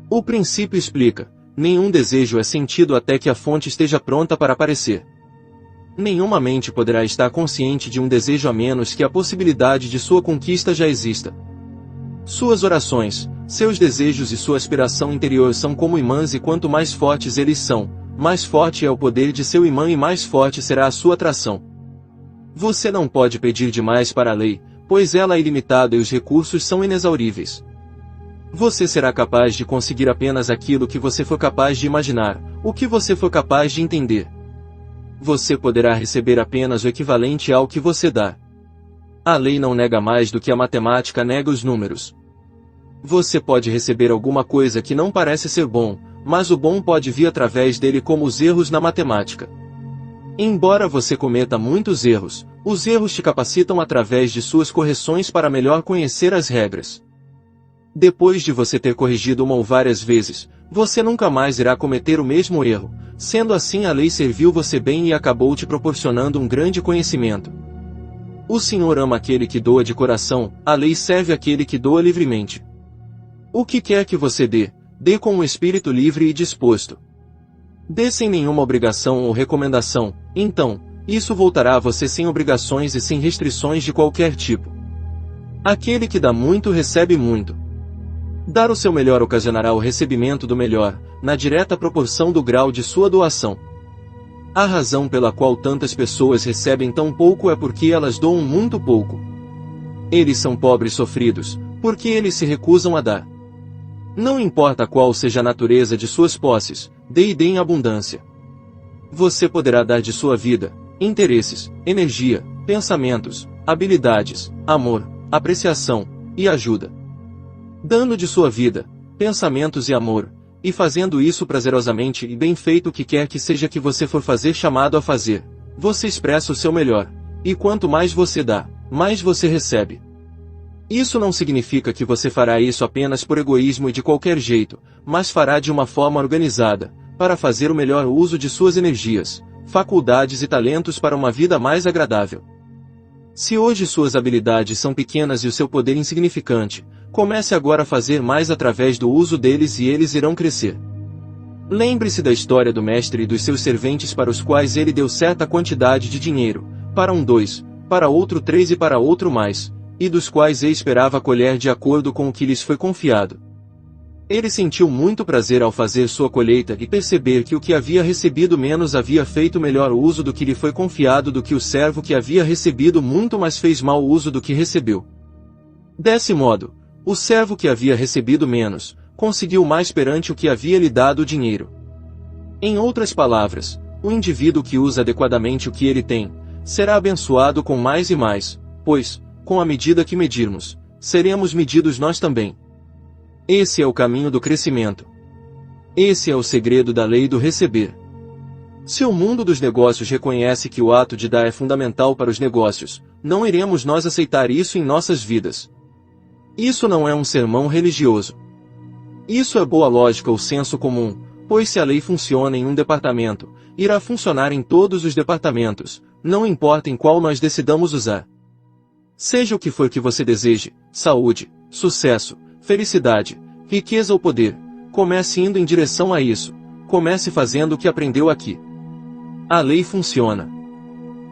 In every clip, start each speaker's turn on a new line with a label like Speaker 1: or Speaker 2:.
Speaker 1: O princípio explica: nenhum desejo é sentido até que a fonte esteja pronta para aparecer. Nenhuma mente poderá estar consciente de um desejo a menos que a possibilidade de sua conquista já exista. Suas orações, seus desejos e sua aspiração interior são como imãs, e quanto mais fortes eles são, mais forte é o poder de seu imã e mais forte será a sua atração. Você não pode pedir demais para a lei, pois ela é ilimitada e os recursos são inexauríveis. Você será capaz de conseguir apenas aquilo que você for capaz de imaginar, o que você for capaz de entender. Você poderá receber apenas o equivalente ao que você dá. A lei não nega mais do que a matemática nega os números. Você pode receber alguma coisa que não parece ser bom, mas o bom pode vir através dele, como os erros na matemática. Embora você cometa muitos erros, os erros te capacitam através de suas correções para melhor conhecer as regras. Depois de você ter corrigido uma ou várias vezes, você nunca mais irá cometer o mesmo erro. Sendo assim, a lei serviu você bem e acabou te proporcionando um grande conhecimento. O Senhor ama aquele que doa de coração, a lei serve aquele que doa livremente. O que quer que você dê, dê com um espírito livre e disposto. Dê sem nenhuma obrigação ou recomendação, então, isso voltará a você sem obrigações e sem restrições de qualquer tipo. Aquele que dá muito recebe muito. Dar o seu melhor ocasionará o recebimento do melhor, na direta proporção do grau de sua doação. A razão pela qual tantas pessoas recebem tão pouco é porque elas doam muito pouco. Eles são pobres sofridos, porque eles se recusam a dar. Não importa qual seja a natureza de suas posses, dê e dê em abundância. Você poderá dar de sua vida, interesses, energia, pensamentos, habilidades, amor, apreciação e ajuda. Dando de sua vida, pensamentos e amor, e fazendo isso prazerosamente e bem feito, o que quer que seja que você for fazer chamado a fazer, você expressa o seu melhor, e quanto mais você dá, mais você recebe. Isso não significa que você fará isso apenas por egoísmo e de qualquer jeito, mas fará de uma forma organizada, para fazer o melhor uso de suas energias, faculdades e talentos para uma vida mais agradável. Se hoje suas habilidades são pequenas e o seu poder insignificante, comece agora a fazer mais através do uso deles e eles irão crescer. Lembre-se da história do mestre e dos seus serventes, para os quais ele deu certa quantidade de dinheiro, para um 2, para outro 3 e para outro mais, e dos quais ele esperava colher de acordo com o que lhes foi confiado. Ele sentiu muito prazer ao fazer sua colheita e perceber que o que havia recebido menos havia feito melhor uso do que lhe foi confiado do que o servo que havia recebido muito mais fez mau uso do que recebeu. Desse modo, o servo que havia recebido menos, conseguiu mais perante o que havia lhe dado o dinheiro. Em outras palavras, o indivíduo que usa adequadamente o que ele tem, será abençoado com mais e mais, pois, com a medida que medirmos, seremos medidos nós também. Esse é o caminho do crescimento. Esse é o segredo da lei do receber. Se o mundo dos negócios reconhece que o ato de dar é fundamental para os negócios, não iremos nós aceitar isso em nossas vidas. Isso não é um sermão religioso. Isso é boa lógica ou senso comum, pois se a lei funciona em um departamento, irá funcionar em todos os departamentos, não importa em qual nós decidamos usar. Seja o que for que você deseje, saúde, sucesso, felicidade, riqueza ou poder, comece indo em direção a isso, comece fazendo o que aprendeu aqui. A lei funciona.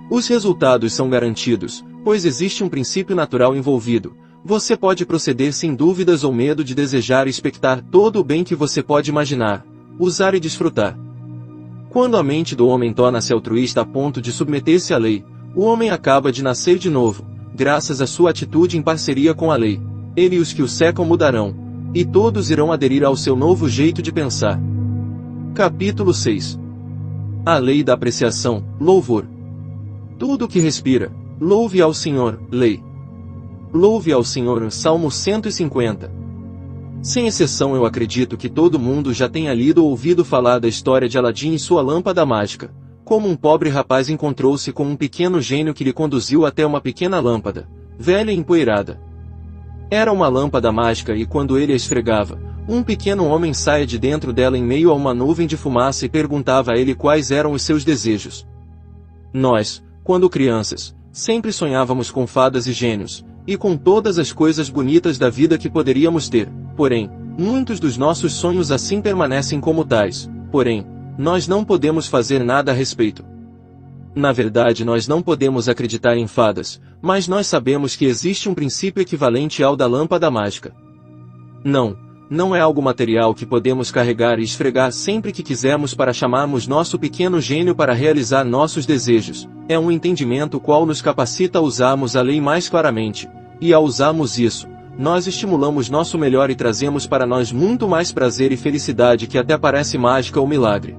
Speaker 1: Os resultados são garantidos, pois existe um princípio natural envolvido. Você pode proceder sem dúvidas ou medo de desejar e expectar todo o bem que você pode imaginar, usar e desfrutar. Quando a mente do homem torna-se altruísta a ponto de submeter-se à lei, o homem acaba de nascer de novo, graças à sua atitude em parceria com a lei. Ele e os que o cercam mudarão, e todos irão aderir ao seu novo jeito de pensar. Capítulo 6. A lei da apreciação, louvor. Tudo que respira, louve ao Senhor, lei. Louve ao Senhor, Salmo 150. Sem exceção, eu acredito que todo mundo já tenha lido ou ouvido falar da história de Aladim e sua lâmpada mágica, como um pobre rapaz encontrou-se com um pequeno gênio que lhe conduziu até uma pequena lâmpada, velha e empoeirada. Era uma lâmpada mágica e quando ele a esfregava, um pequeno homem saía de dentro dela em meio a uma nuvem de fumaça e perguntava a ele quais eram os seus desejos. Nós, quando crianças, sempre sonhávamos com fadas e gênios, e com todas as coisas bonitas da vida que poderíamos ter, porém, Muitos dos nossos sonhos assim permanecem como tais, porém, nós não podemos fazer nada a respeito. Na verdade, nós não podemos acreditar em fadas, mas nós sabemos que existe um princípio equivalente ao da lâmpada mágica. Não é algo material que podemos carregar e esfregar sempre que quisermos para chamarmos nosso pequeno gênio para realizar nossos desejos. É um entendimento qual nos capacita a usarmos a lei mais claramente, e ao usarmos isso, nós estimulamos nosso melhor e trazemos para nós muito mais prazer e felicidade que até parece mágica ou milagre.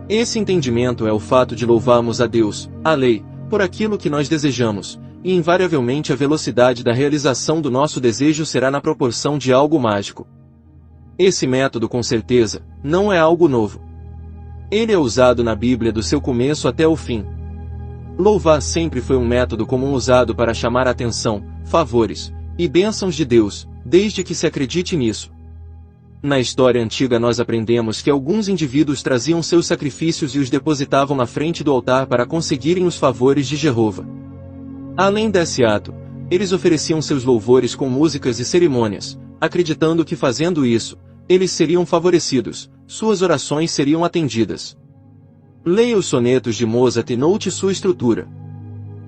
Speaker 1: Esse entendimento é o fato de louvarmos a Deus, a lei, por aquilo que nós desejamos, e invariavelmente a velocidade da realização do nosso desejo será na proporção de algo mágico. Esse método com certeza, não é algo novo. Ele é usado na Bíblia do seu começo até o fim. Louvar sempre foi um método comum usado para chamar a atenção, favores e bênçãos de Deus, desde que se acredite nisso. Na história antiga nós aprendemos que alguns indivíduos traziam seus sacrifícios e os depositavam na frente do altar para conseguirem os favores de Jeová. Além desse ato, eles ofereciam seus louvores com músicas e cerimônias, acreditando que fazendo isso, eles seriam favorecidos, suas orações seriam atendidas. Leia os sonetos de Mozart e note sua estrutura.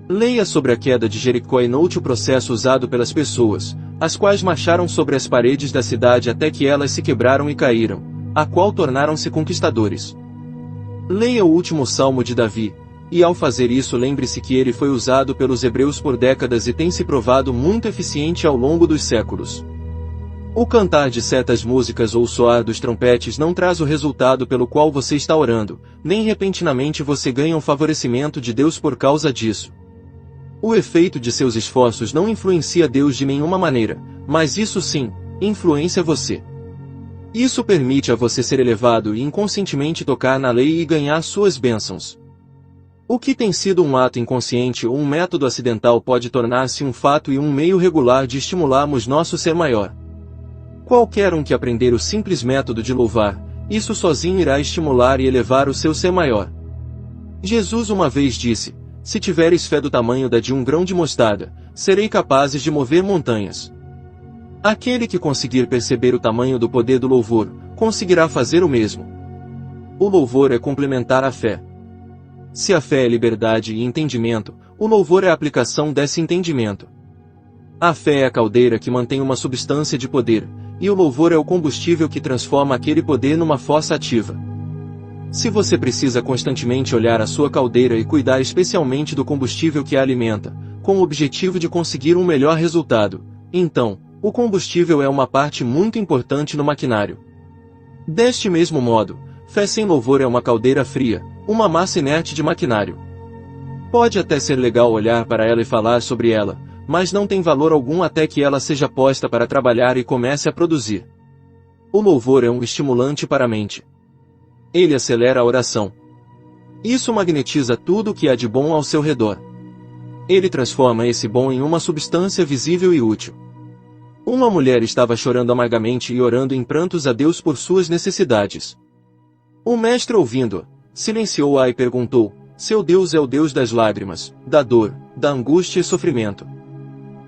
Speaker 1: Leia sobre a queda de Jericó e note o processo usado pelas pessoas, as quais marcharam sobre as paredes da cidade até que elas se quebraram e caíram, a qual tornaram-se conquistadores. Leia o último salmo de Davi, e ao fazer isso lembre-se que ele foi usado pelos hebreus por décadas e tem se provado muito eficiente ao longo dos séculos. O cantar de certas músicas ou o soar dos trompetes não traz o resultado pelo qual você está orando, nem repentinamente você ganha um favorecimento de Deus por causa disso. O efeito de seus esforços não influencia Deus de nenhuma maneira, mas isso sim, influencia você. Isso permite a você ser elevado e inconscientemente tocar na lei e ganhar suas bênçãos. O que tem sido um ato inconsciente ou um método acidental pode tornar-se um fato e um meio regular de estimularmos nosso ser maior. Qualquer um que aprender o simples método de louvar, isso sozinho irá estimular e elevar o seu ser maior. Jesus uma vez disse: se tiveres fé do tamanho da de um grão de mostarda, serei capazes de mover montanhas. Aquele que conseguir perceber o tamanho do poder do louvor, conseguirá fazer o mesmo. O louvor é complementar à fé. Se a fé é liberdade e entendimento, o louvor é a aplicação desse entendimento. A fé é a caldeira que mantém uma substância de poder, e o louvor é o combustível que transforma aquele poder numa força ativa. Se você precisa constantemente olhar a sua caldeira e cuidar especialmente do combustível que a alimenta, com o objetivo de conseguir um melhor resultado, então, o combustível é uma parte muito importante no maquinário. Deste mesmo modo, fé sem louvor é uma caldeira fria, uma massa inerte de maquinário. Pode até ser legal olhar para ela e falar sobre ela, mas não tem valor algum até que ela seja posta para trabalhar e comece a produzir. O louvor é um estimulante para a mente. Ele acelera a oração. Isso magnetiza tudo o que há de bom ao seu redor. Ele transforma esse bom em uma substância visível e útil. Uma mulher estava chorando amargamente e orando em prantos a Deus por suas necessidades. O mestre, ouvindo-a, silenciou-a e perguntou: seu Deus é o Deus das lágrimas, da dor, da angústia e sofrimento?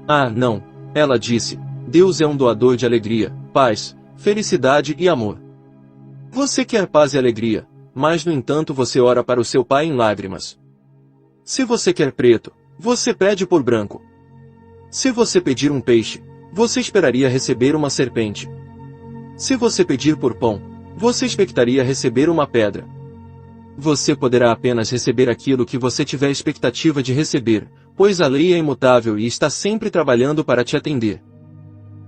Speaker 1: Ah, não, ela disse, Deus é um doador de alegria, paz, felicidade e amor. Você quer paz e alegria, mas no entanto você ora para o seu pai em lágrimas. Se você quer preto, você pede por branco. Se você pedir um peixe, você esperaria receber uma serpente. Se você pedir por pão, você expectaria receber uma pedra. Você poderá apenas receber aquilo que você tiver expectativa de receber, pois a lei é imutável e está sempre trabalhando para te atender.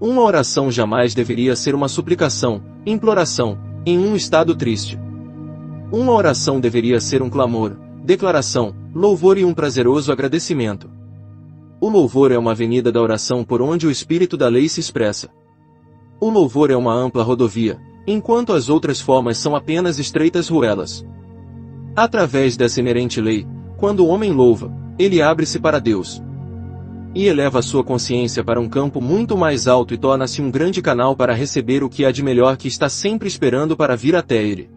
Speaker 1: Uma oração jamais deveria ser uma suplicação, imploração, em um estado triste. Uma oração deveria ser um clamor, declaração, louvor e um prazeroso agradecimento. O louvor é uma avenida da oração por onde o espírito da lei se expressa. O louvor é uma ampla rodovia, enquanto as outras formas são apenas estreitas ruelas. Através dessa inerente lei, quando o homem louva, ele abre-se para Deus. E eleva a sua consciência para um campo muito mais alto e torna-se um grande canal para receber o que há de melhor que está sempre esperando para vir até ele.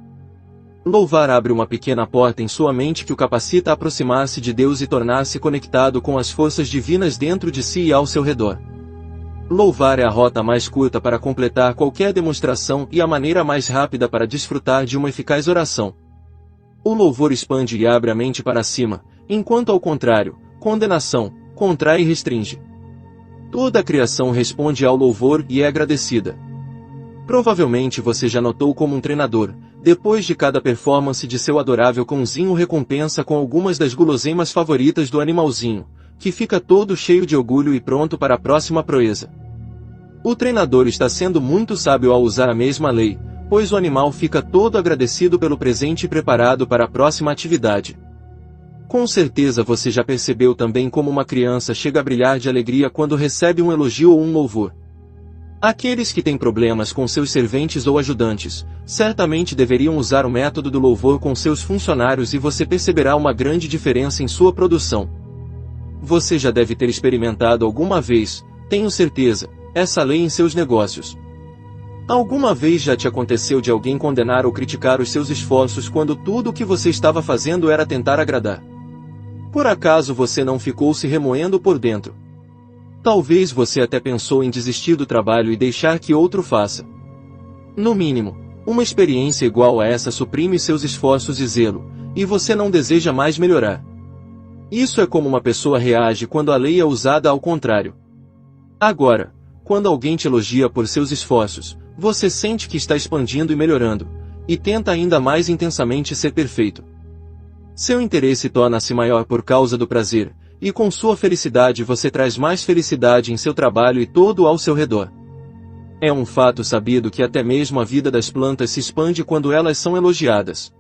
Speaker 1: Louvar abre uma pequena porta em sua mente que o capacita a aproximar-se de Deus e tornar-se conectado com as forças divinas dentro de si e ao seu redor. Louvar é a rota mais curta para completar qualquer demonstração e a maneira mais rápida para desfrutar de uma eficaz oração. O louvor expande e abre a mente para cima, enquanto ao contrário, condenação, contrai e restringe. Toda a criação responde ao louvor e é agradecida. Provavelmente você já notou como um treinador, depois de cada performance de seu adorável cãozinho recompensa com algumas das guloseimas favoritas do animalzinho, que fica todo cheio de orgulho e pronto para a próxima proeza. O treinador está sendo muito sábio ao usar a mesma lei, pois o animal fica todo agradecido pelo presente e preparado para a próxima atividade. Com certeza você já percebeu também como uma criança chega a brilhar de alegria quando recebe um elogio ou um louvor. Aqueles que têm problemas com seus serventes ou ajudantes, certamente deveriam usar o método do louvor com seus funcionários e você perceberá uma grande diferença em sua produção. Você já deve ter experimentado alguma vez, tenho certeza, essa lei em seus negócios. Alguma vez já te aconteceu de alguém condenar ou criticar os seus esforços quando tudo o que você estava fazendo era tentar agradar? Por acaso você não ficou se remoendo por dentro? Talvez você até pensou em desistir do trabalho e deixar que outro faça. No mínimo, uma experiência igual a essa suprime seus esforços e zelo, e você não deseja mais melhorar. Isso é como uma pessoa reage quando a lei é usada ao contrário. Agora, quando alguém te elogia por seus esforços, você sente que está expandindo e melhorando, e tenta ainda mais intensamente ser perfeito. Seu interesse torna-se maior por causa do prazer, e com sua felicidade você traz mais felicidade em seu trabalho e todo ao seu redor. É um fato sabido que até mesmo a vida das plantas se expande quando elas são elogiadas.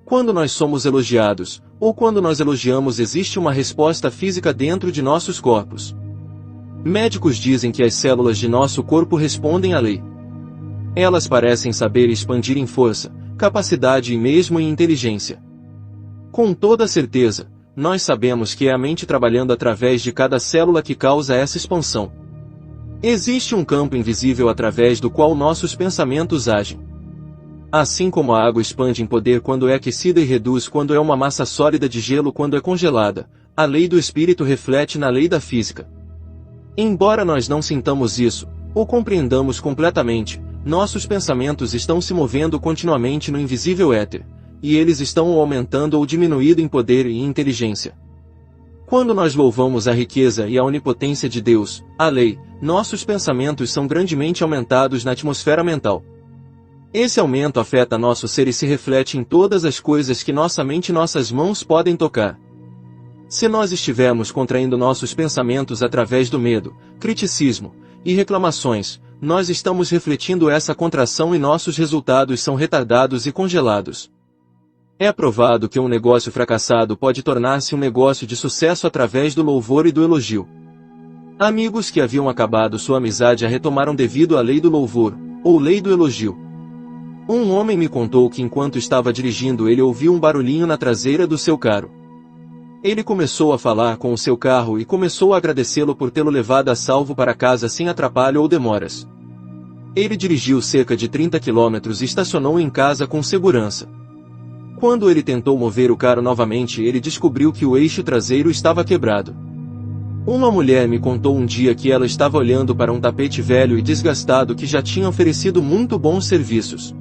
Speaker 1: Quando nós somos elogiados, ou quando nós elogiamos, existe uma resposta física dentro de nossos corpos. Médicos dizem que as células de nosso corpo respondem à lei. Elas parecem saber expandir em força, capacidade e mesmo em inteligência. Com toda certeza, nós sabemos que é a mente trabalhando através de cada célula que causa essa expansão. Existe um campo invisível através do qual nossos pensamentos agem. Assim como a água expande em poder quando é aquecida e reduz quando é uma massa sólida de gelo quando é congelada, a lei do espírito reflete na lei da física. Embora nós não sintamos isso, ou compreendamos completamente, nossos pensamentos estão se movendo continuamente no invisível éter, e eles estão ou aumentando ou diminuindo em poder e inteligência. Quando nós louvamos a riqueza e a onipotência de Deus, a lei, nossos pensamentos são grandemente aumentados na atmosfera mental. Esse aumento afeta nosso ser e se reflete em todas as coisas que nossa mente e nossas mãos podem tocar. Se nós estivermos contraindo nossos pensamentos através do medo, criticismo e reclamações, nós estamos refletindo essa contração e nossos resultados são retardados e congelados. É provado que um negócio fracassado pode tornar-se um negócio de sucesso através do louvor e do elogio. Amigos que haviam acabado sua amizade a retomaram devido à lei do louvor, ou lei do elogio. Um homem me contou que enquanto estava dirigindo ele ouviu um barulhinho na traseira do seu carro. Ele começou a falar com o seu carro e começou a agradecê-lo por tê-lo levado a salvo para casa sem atrapalho ou demoras. Ele dirigiu cerca de 30 quilômetros e estacionou em casa com segurança. Quando ele tentou mover o carro novamente, ele descobriu que o eixo traseiro estava quebrado. Uma mulher me contou um dia que ela estava olhando para um tapete velho e desgastado que já tinha oferecido muito bons serviços.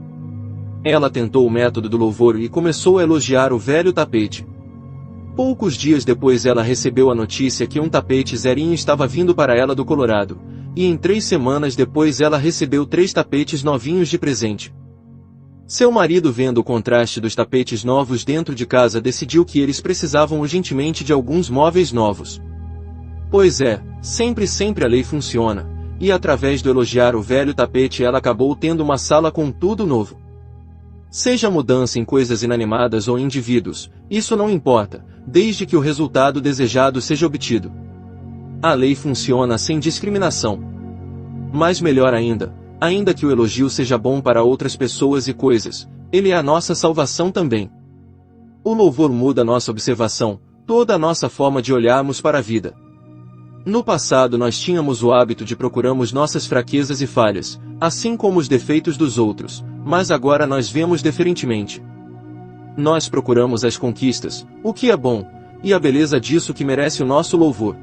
Speaker 1: Ela tentou o método do louvor e começou a elogiar o velho tapete. Poucos dias depois ela recebeu a notícia que um tapete zerinho estava vindo para ela do Colorado, e em 3 semanas depois ela recebeu 3 tapetes novinhos de presente. Seu marido, vendo o contraste dos tapetes novos dentro de casa, decidiu que eles precisavam urgentemente de alguns móveis novos. Pois é, sempre a lei funciona, e através do elogiar o velho tapete ela acabou tendo uma sala com tudo novo. Seja mudança em coisas inanimadas ou indivíduos, isso não importa, desde que o resultado desejado seja obtido. A lei funciona sem discriminação. Mas melhor ainda que o elogio seja bom para outras pessoas e coisas, ele é a nossa salvação também. O louvor muda nossa observação, toda a nossa forma de olharmos para a vida. No passado nós tínhamos o hábito de procurarmos nossas fraquezas e falhas, assim como os defeitos dos outros, mas agora nós vemos diferentemente. Nós procuramos as conquistas, o que é bom, e a beleza disso que merece o nosso louvor.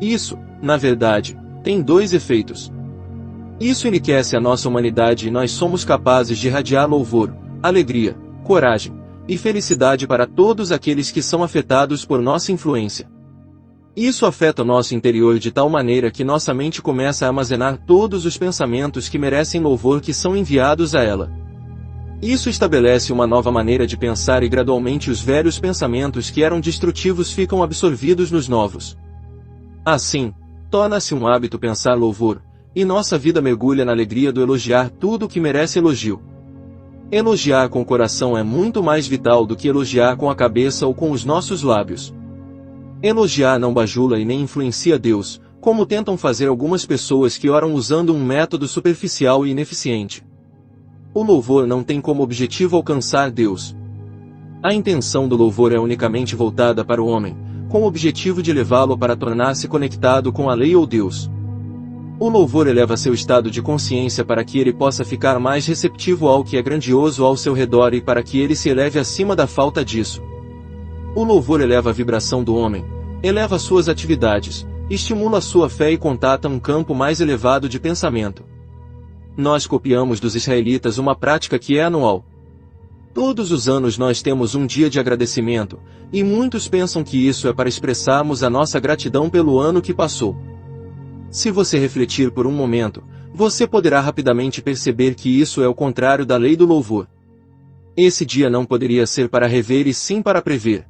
Speaker 1: Isso, na verdade, tem dois efeitos. Isso enriquece a nossa humanidade e nós somos capazes de irradiar louvor, alegria, coragem e felicidade para todos aqueles que são afetados por nossa influência. Isso afeta o nosso interior de tal maneira que nossa mente começa a armazenar todos os pensamentos que merecem louvor que são enviados a ela. Isso estabelece uma nova maneira de pensar e gradualmente os velhos pensamentos que eram destrutivos ficam absorvidos nos novos. Assim, torna-se um hábito pensar louvor, e nossa vida mergulha na alegria do elogiar tudo o que merece elogio. Elogiar com o coração é muito mais vital do que elogiar com a cabeça ou com os nossos lábios. Elogiar não bajula e nem influencia Deus, como tentam fazer algumas pessoas que oram usando um método superficial e ineficiente. O louvor não tem como objetivo alcançar Deus. A intenção do louvor é unicamente voltada para o homem, com o objetivo de levá-lo para tornar-se conectado com a lei ou Deus. O louvor eleva seu estado de consciência para que ele possa ficar mais receptivo ao que é grandioso ao seu redor e para que ele se eleve acima da falta disso. O louvor eleva a vibração do homem, eleva suas atividades, estimula sua fé e contata um campo mais elevado de pensamento. Nós copiamos dos israelitas uma prática que é anual. Todos os anos nós temos um dia de agradecimento, e muitos pensam que isso é para expressarmos a nossa gratidão pelo ano que passou. Se você refletir por um momento, você poderá rapidamente perceber que isso é o contrário da lei do louvor. Esse dia não poderia ser para rever e sim para prever.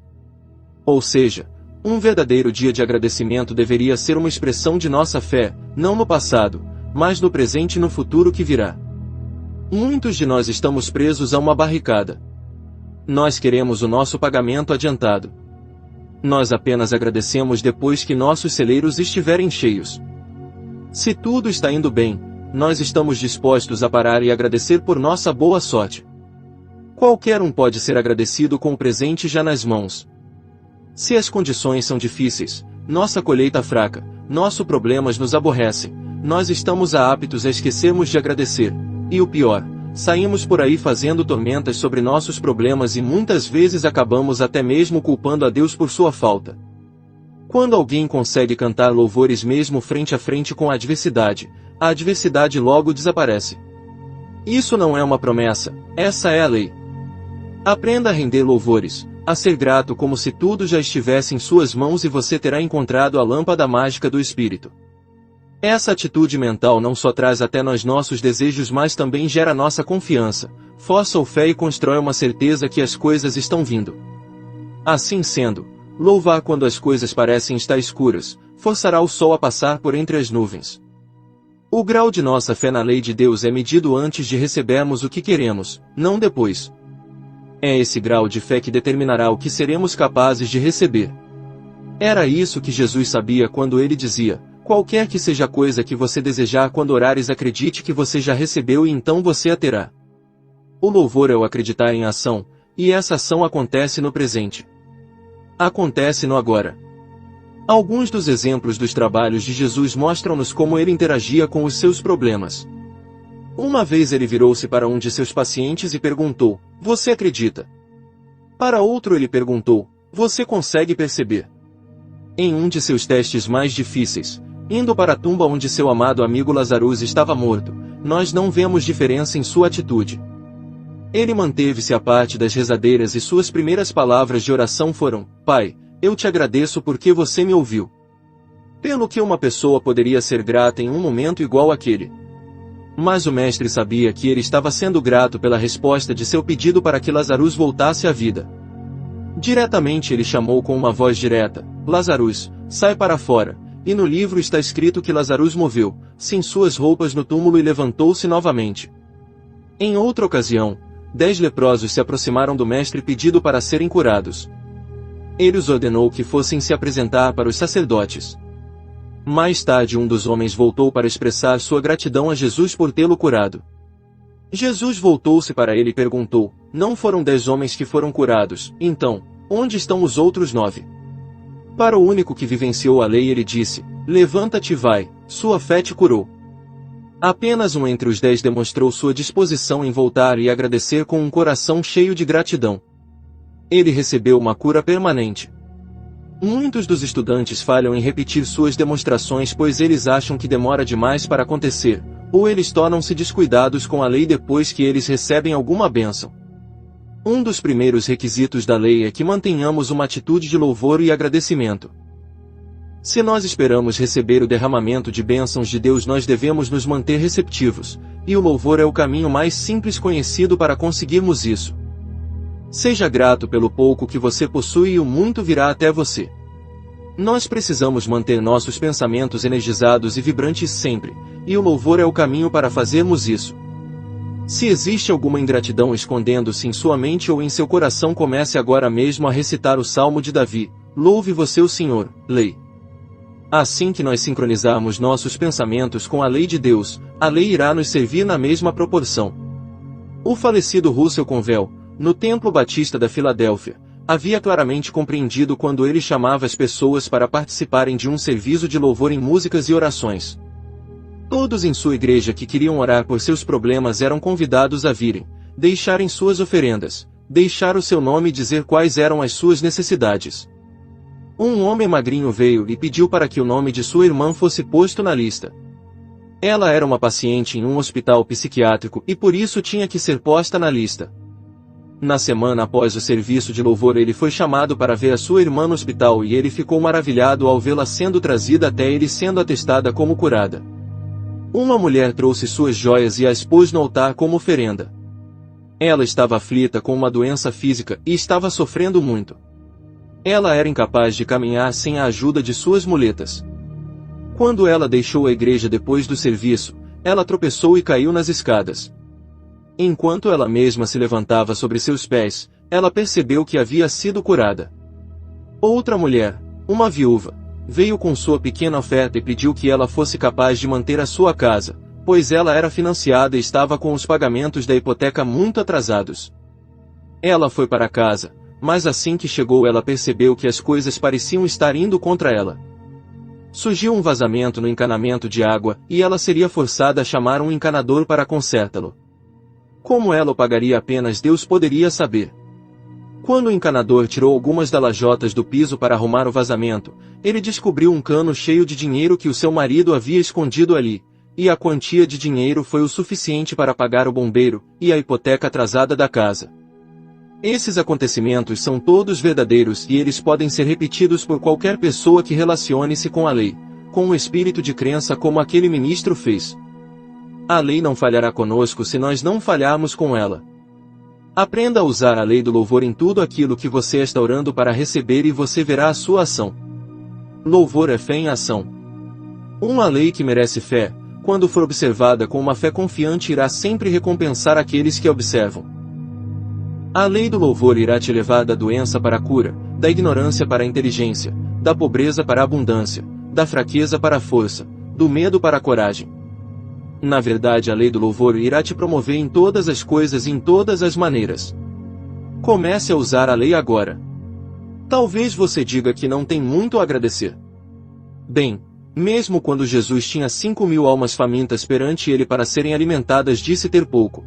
Speaker 1: Ou seja, um verdadeiro dia de agradecimento deveria ser uma expressão de nossa fé, não no passado, mas no presente e no futuro que virá. Muitos de nós estamos presos a uma barricada. Nós queremos o nosso pagamento adiantado. Nós apenas agradecemos depois que nossos celeiros estiverem cheios. Se tudo está indo bem, nós estamos dispostos a parar e agradecer por nossa boa sorte. Qualquer um pode ser agradecido com o presente já nas mãos. Se as condições são difíceis, nossa colheita fraca, nossos problemas nos aborrecem, nós estamos aptos a esquecermos de agradecer. E o pior, saímos por aí fazendo tormentas sobre nossos problemas e muitas vezes acabamos até mesmo culpando a Deus por sua falta. Quando alguém consegue cantar louvores mesmo frente a frente com a adversidade logo desaparece. Isso não é uma promessa, essa é a lei. Aprenda a render louvores, a ser grato como se tudo já estivesse em suas mãos e você terá encontrado a lâmpada mágica do Espírito. Essa atitude mental não só traz até nós nossos desejos, mas também gera nossa confiança, força ou fé e constrói uma certeza que as coisas estão vindo. Assim sendo, louvar quando as coisas parecem estar escuras, forçará o sol a passar por entre as nuvens. O grau de nossa fé na lei de Deus é medido antes de recebermos o que queremos, não depois. É esse grau de fé que determinará o que seremos capazes de receber. Era isso que Jesus sabia quando ele dizia: qualquer que seja a coisa que você desejar quando orares, acredite que você já recebeu e então você a terá. O louvor é o acreditar em ação, e essa ação acontece no presente. Acontece no agora. Alguns dos exemplos dos trabalhos de Jesus mostram-nos como ele interagia com os seus problemas. Uma vez ele virou-se para um de seus pacientes e perguntou: você acredita? Para outro ele perguntou: você consegue perceber? Em um de seus testes mais difíceis, indo para a tumba onde seu amado amigo Lazarus estava morto, nós não vemos diferença em sua atitude. Ele manteve-se à parte das rezadeiras e suas primeiras palavras de oração foram: Pai, eu te agradeço porque você me ouviu. Pelo que uma pessoa poderia ser grata em um momento igual àquele. Mas o mestre sabia que ele estava sendo grato pela resposta de seu pedido para que Lazarus voltasse à vida. Diretamente ele chamou com uma voz direta: Lazarus, sai para fora. E no livro está escrito que Lazarus moveu, sem suas roupas no túmulo e levantou-se novamente. Em outra ocasião, 10 leprosos se aproximaram do mestre pedindo para serem curados. Ele os ordenou que fossem se apresentar para os sacerdotes. Mais tarde um dos homens voltou para expressar sua gratidão a Jesus por tê-lo curado. Jesus voltou-se para ele e perguntou: não foram 10 homens que foram curados, então, onde estão os outros 9? Para o único que vivenciou a lei ele disse: levanta-te e vai, sua fé te curou. Apenas um entre os 10 demonstrou sua disposição em voltar e agradecer com um coração cheio de gratidão. Ele recebeu uma cura permanente. Muitos dos estudantes falham em repetir suas demonstrações pois eles acham que demora demais para acontecer, ou eles tornam-se descuidados com a lei depois que eles recebem alguma bênção. Um dos primeiros requisitos da lei é que mantenhamos uma atitude de louvor e agradecimento. Se nós esperamos receber o derramamento de bênçãos de Deus, nós devemos nos manter receptivos, e o louvor é o caminho mais simples conhecido para conseguirmos isso. Seja grato pelo pouco que você possui e o muito virá até você. Nós precisamos manter nossos pensamentos energizados e vibrantes sempre, e o louvor é o caminho para fazermos isso. Se existe alguma ingratidão escondendo-se em sua mente ou em seu coração, comece agora mesmo a recitar o Salmo de Davi: Louve você o Senhor, lei. Assim que nós sincronizarmos nossos pensamentos com a lei de Deus, a lei irá nos servir na mesma proporção. O falecido Russell Conwell, no Templo Batista da Filadélfia, havia claramente compreendido quando ele chamava as pessoas para participarem de um serviço de louvor em músicas e orações. Todos em sua igreja que queriam orar por seus problemas eram convidados a virem, deixarem suas oferendas, deixar o seu nome e dizer quais eram as suas necessidades. Um homem magrinho veio e pediu para que o nome de sua irmã fosse posto na lista. Ela era uma paciente em um hospital psiquiátrico e por isso tinha que ser posta na lista. Na semana após o serviço de louvor, ele foi chamado para ver a sua irmã no hospital e ele ficou maravilhado ao vê-la sendo trazida até ele sendo atestada como curada. Uma mulher trouxe suas joias e as pôs no altar como oferenda. Ela estava aflita com uma doença física e estava sofrendo muito. Ela era incapaz de caminhar sem a ajuda de suas muletas. Quando ela deixou a igreja depois do serviço, ela tropeçou e caiu nas escadas. Enquanto ela mesma se levantava sobre seus pés, ela percebeu que havia sido curada. Outra mulher, uma viúva, veio com sua pequena oferta e pediu que ela fosse capaz de manter a sua casa, pois ela era financiada e estava com os pagamentos da hipoteca muito atrasados. Ela foi para casa, mas assim que chegou ela percebeu que as coisas pareciam estar indo contra ela. Surgiu um vazamento no encanamento de água e ela seria forçada a chamar um encanador para consertá-lo. Como ela o pagaria apenas Deus poderia saber. Quando o encanador tirou algumas das lajotas do piso para arrumar o vazamento, ele descobriu um cano cheio de dinheiro que o seu marido havia escondido ali, e a quantia de dinheiro foi o suficiente para pagar o bombeiro e a hipoteca atrasada da casa. Esses acontecimentos são todos verdadeiros e eles podem ser repetidos por qualquer pessoa que relacione-se com a lei, com um espírito de crença como aquele ministro fez. A lei não falhará conosco se nós não falharmos com ela. Aprenda a usar a lei do louvor em tudo aquilo que você está orando para receber e você verá a sua ação. Louvor é fé em ação. Uma lei que merece fé, quando for observada com uma fé confiante, irá sempre recompensar aqueles que a observam. A lei do louvor irá te levar da doença para a cura, da ignorância para a inteligência, da pobreza para a abundância, da fraqueza para a força, do medo para a coragem. Na verdade, a lei do louvor irá te promover em todas as coisas e em todas as maneiras. Comece a usar a lei agora. Talvez você diga que não tem muito a agradecer. Bem, mesmo quando Jesus tinha 5.000 almas famintas perante ele para serem alimentadas, disse ter pouco.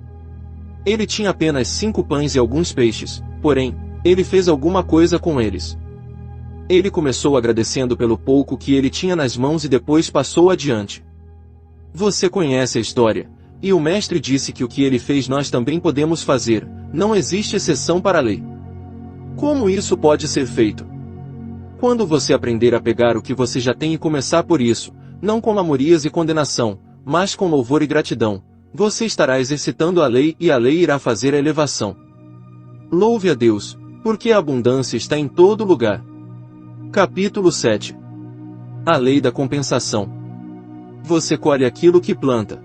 Speaker 1: Ele tinha apenas 5 pães e alguns peixes, porém, ele fez alguma coisa com eles. Ele começou agradecendo pelo pouco que ele tinha nas mãos e depois passou adiante. Você conhece a história, e o mestre disse que o que ele fez nós também podemos fazer, não existe exceção para a lei. Como isso pode ser feito? Quando você aprender a pegar o que você já tem e começar por isso, não com lamurias e condenação, mas com louvor e gratidão, você estará exercitando a lei e a lei irá fazer a elevação. Louve a Deus, porque a abundância está em todo lugar. Capítulo 7. A lei da compensação. Você colhe aquilo que planta.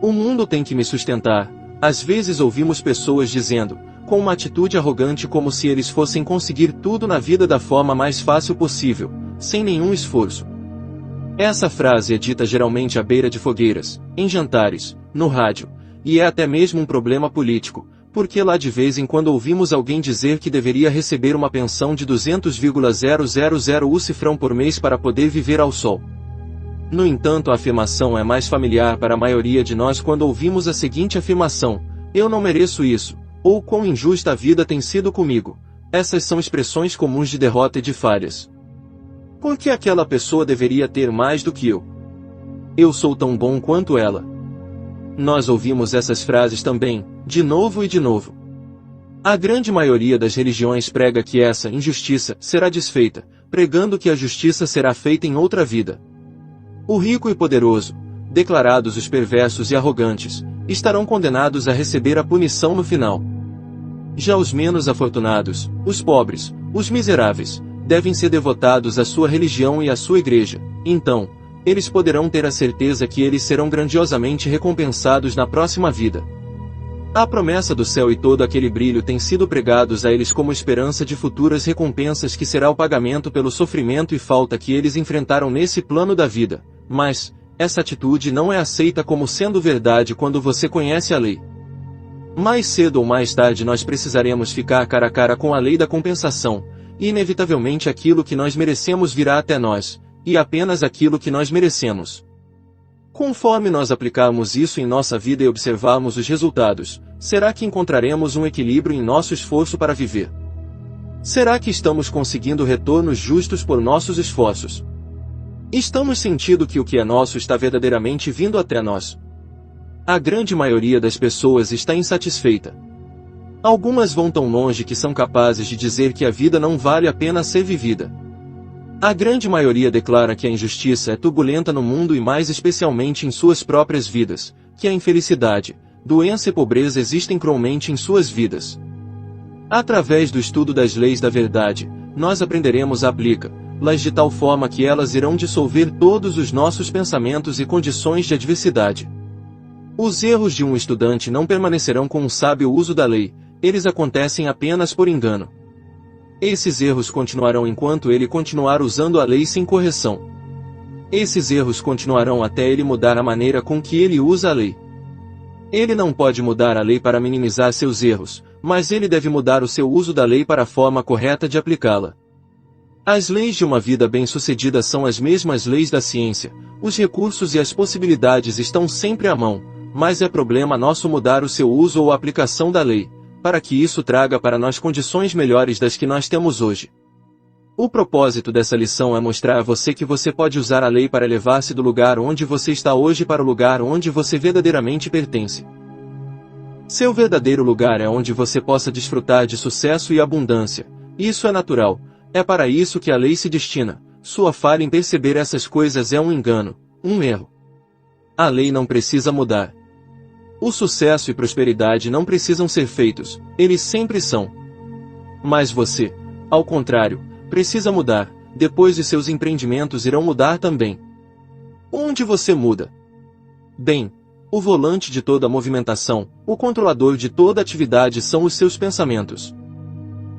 Speaker 1: O mundo tem que me sustentar. Às vezes ouvimos pessoas dizendo, com uma atitude arrogante, como se eles fossem conseguir tudo na vida da forma mais fácil possível, sem nenhum esforço. Essa frase é dita geralmente à beira de fogueiras, em jantares, no rádio, e é até mesmo um problema político, porque lá de vez em quando ouvimos alguém dizer que deveria receber uma pensão de 200,000 USD por mês para poder viver ao sol. No entanto, a afirmação é mais familiar para a maioria de nós quando ouvimos a seguinte afirmação: eu não mereço isso, ou quão injusta a vida tem sido comigo. Essas são expressões comuns de derrota e de falhas. Por que aquela pessoa deveria ter mais do que eu? Eu sou tão bom quanto ela. Nós ouvimos essas frases também, de novo e de novo. A grande maioria das religiões prega que essa injustiça será desfeita, pregando que a justiça será feita em outra vida. O rico e poderoso, declarados os perversos e arrogantes, estarão condenados a receber a punição no final. Já os menos afortunados, os pobres, os miseráveis, devem ser devotados à sua religião e à sua igreja. Então, eles poderão ter a certeza que eles serão grandiosamente recompensados na próxima vida. A promessa do céu e todo aquele brilho têm sido pregados a eles como esperança de futuras recompensas que será o pagamento pelo sofrimento e falta que eles enfrentaram nesse plano da vida. Mas, essa atitude não é aceita como sendo verdade quando você conhece a lei. Mais cedo ou mais tarde nós precisaremos ficar cara a cara com a lei da compensação, e inevitavelmente aquilo que nós merecemos virá até nós, e apenas aquilo que nós merecemos. Conforme nós aplicarmos isso em nossa vida e observarmos os resultados, será que encontraremos um equilíbrio em nosso esforço para viver? Será que estamos conseguindo retornos justos por nossos esforços? Estamos sentindo que o que é nosso está verdadeiramente vindo até nós? A grande maioria das pessoas está insatisfeita. Algumas vão tão longe que são capazes de dizer que a vida não vale a pena ser vivida. A grande maioria declara que a injustiça é turbulenta no mundo e mais especialmente em suas próprias vidas, que a infelicidade, doença e pobreza existem cruelmente em suas vidas. Através do estudo das leis da verdade, nós aprenderemos a aplicá-las de tal forma que elas irão dissolver todos os nossos pensamentos e condições de adversidade. Os erros de um estudante não permanecerão com um sábio uso da lei, eles acontecem apenas por engano. Esses erros continuarão enquanto ele continuar usando a lei sem correção. Esses erros continuarão até ele mudar a maneira com que ele usa a lei. Ele não pode mudar a lei para minimizar seus erros, mas ele deve mudar o seu uso da lei para a forma correta de aplicá-la. As leis de uma vida bem-sucedida são as mesmas leis da ciência, os recursos e as possibilidades estão sempre à mão, mas é problema nosso mudar o seu uso ou a aplicação da lei, para que isso traga para nós condições melhores das que nós temos hoje. O propósito dessa lição é mostrar a você que você pode usar a lei para elevar-se do lugar onde você está hoje para o lugar onde você verdadeiramente pertence. Seu verdadeiro lugar é onde você possa desfrutar de sucesso e abundância. Isso é natural, é para isso que a lei se destina. Sua falha em perceber essas coisas é um engano, um erro. A lei não precisa mudar. O sucesso e prosperidade não precisam ser feitos, eles sempre são. Mas você, ao contrário, precisa mudar, depois de seus empreendimentos irão mudar também. Onde você muda? Bem, o volante de toda a movimentação, o controlador de toda atividade são os seus pensamentos.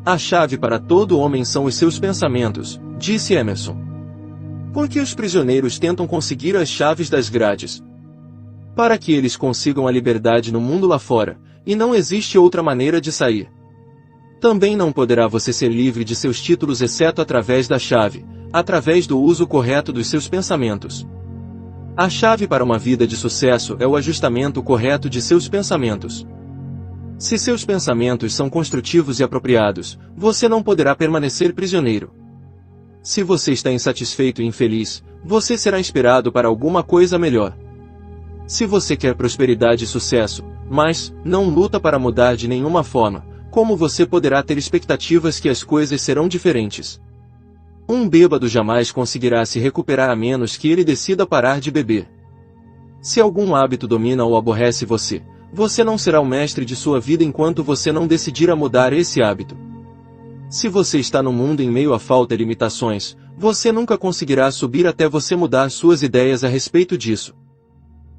Speaker 1: A chave para todo homem são os seus pensamentos, disse Emerson. Por que os prisioneiros tentam conseguir as chaves das grades? Para que eles consigam a liberdade no mundo lá fora, e não existe outra maneira de sair. Também não poderá você ser livre de seus títulos exceto através da chave, através do uso correto dos seus pensamentos. A chave para uma vida de sucesso é o ajustamento correto de seus pensamentos. Se seus pensamentos são construtivos e apropriados, você não poderá permanecer prisioneiro. Se você está insatisfeito e infeliz, você será inspirado para alguma coisa melhor. Se você quer prosperidade e sucesso, mas não luta para mudar de nenhuma forma, como você poderá ter expectativas que as coisas serão diferentes? Um bêbado jamais conseguirá se recuperar a menos que ele decida parar de beber. Se algum hábito domina ou aborrece você, você não será o mestre de sua vida enquanto você não decidir a mudar esse hábito. Se você está no mundo em meio à falta de limitações, você nunca conseguirá subir até você mudar suas ideias a respeito disso.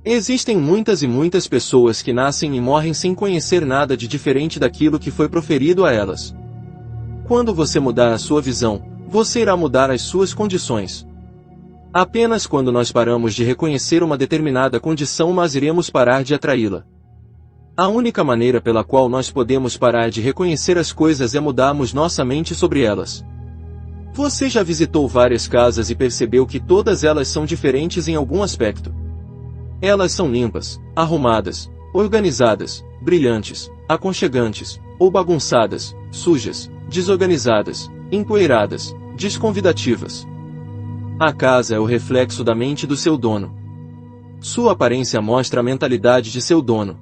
Speaker 1: Existem muitas e muitas pessoas que nascem e morrem sem conhecer nada de diferente daquilo que foi proferido a elas. Quando você mudar a sua visão, você irá mudar as suas condições. Apenas quando nós paramos de reconhecer uma determinada condição nós iremos parar de atraí-la. A única maneira pela qual nós podemos parar de reconhecer as coisas é mudarmos nossa mente sobre elas. Você já visitou várias casas e percebeu que todas elas são diferentes em algum aspecto. Elas são limpas, arrumadas, organizadas, brilhantes, aconchegantes, ou bagunçadas, sujas, desorganizadas, empoeiradas, desconvidativas. A casa é o reflexo da mente do seu dono. Sua aparência mostra a mentalidade de seu dono.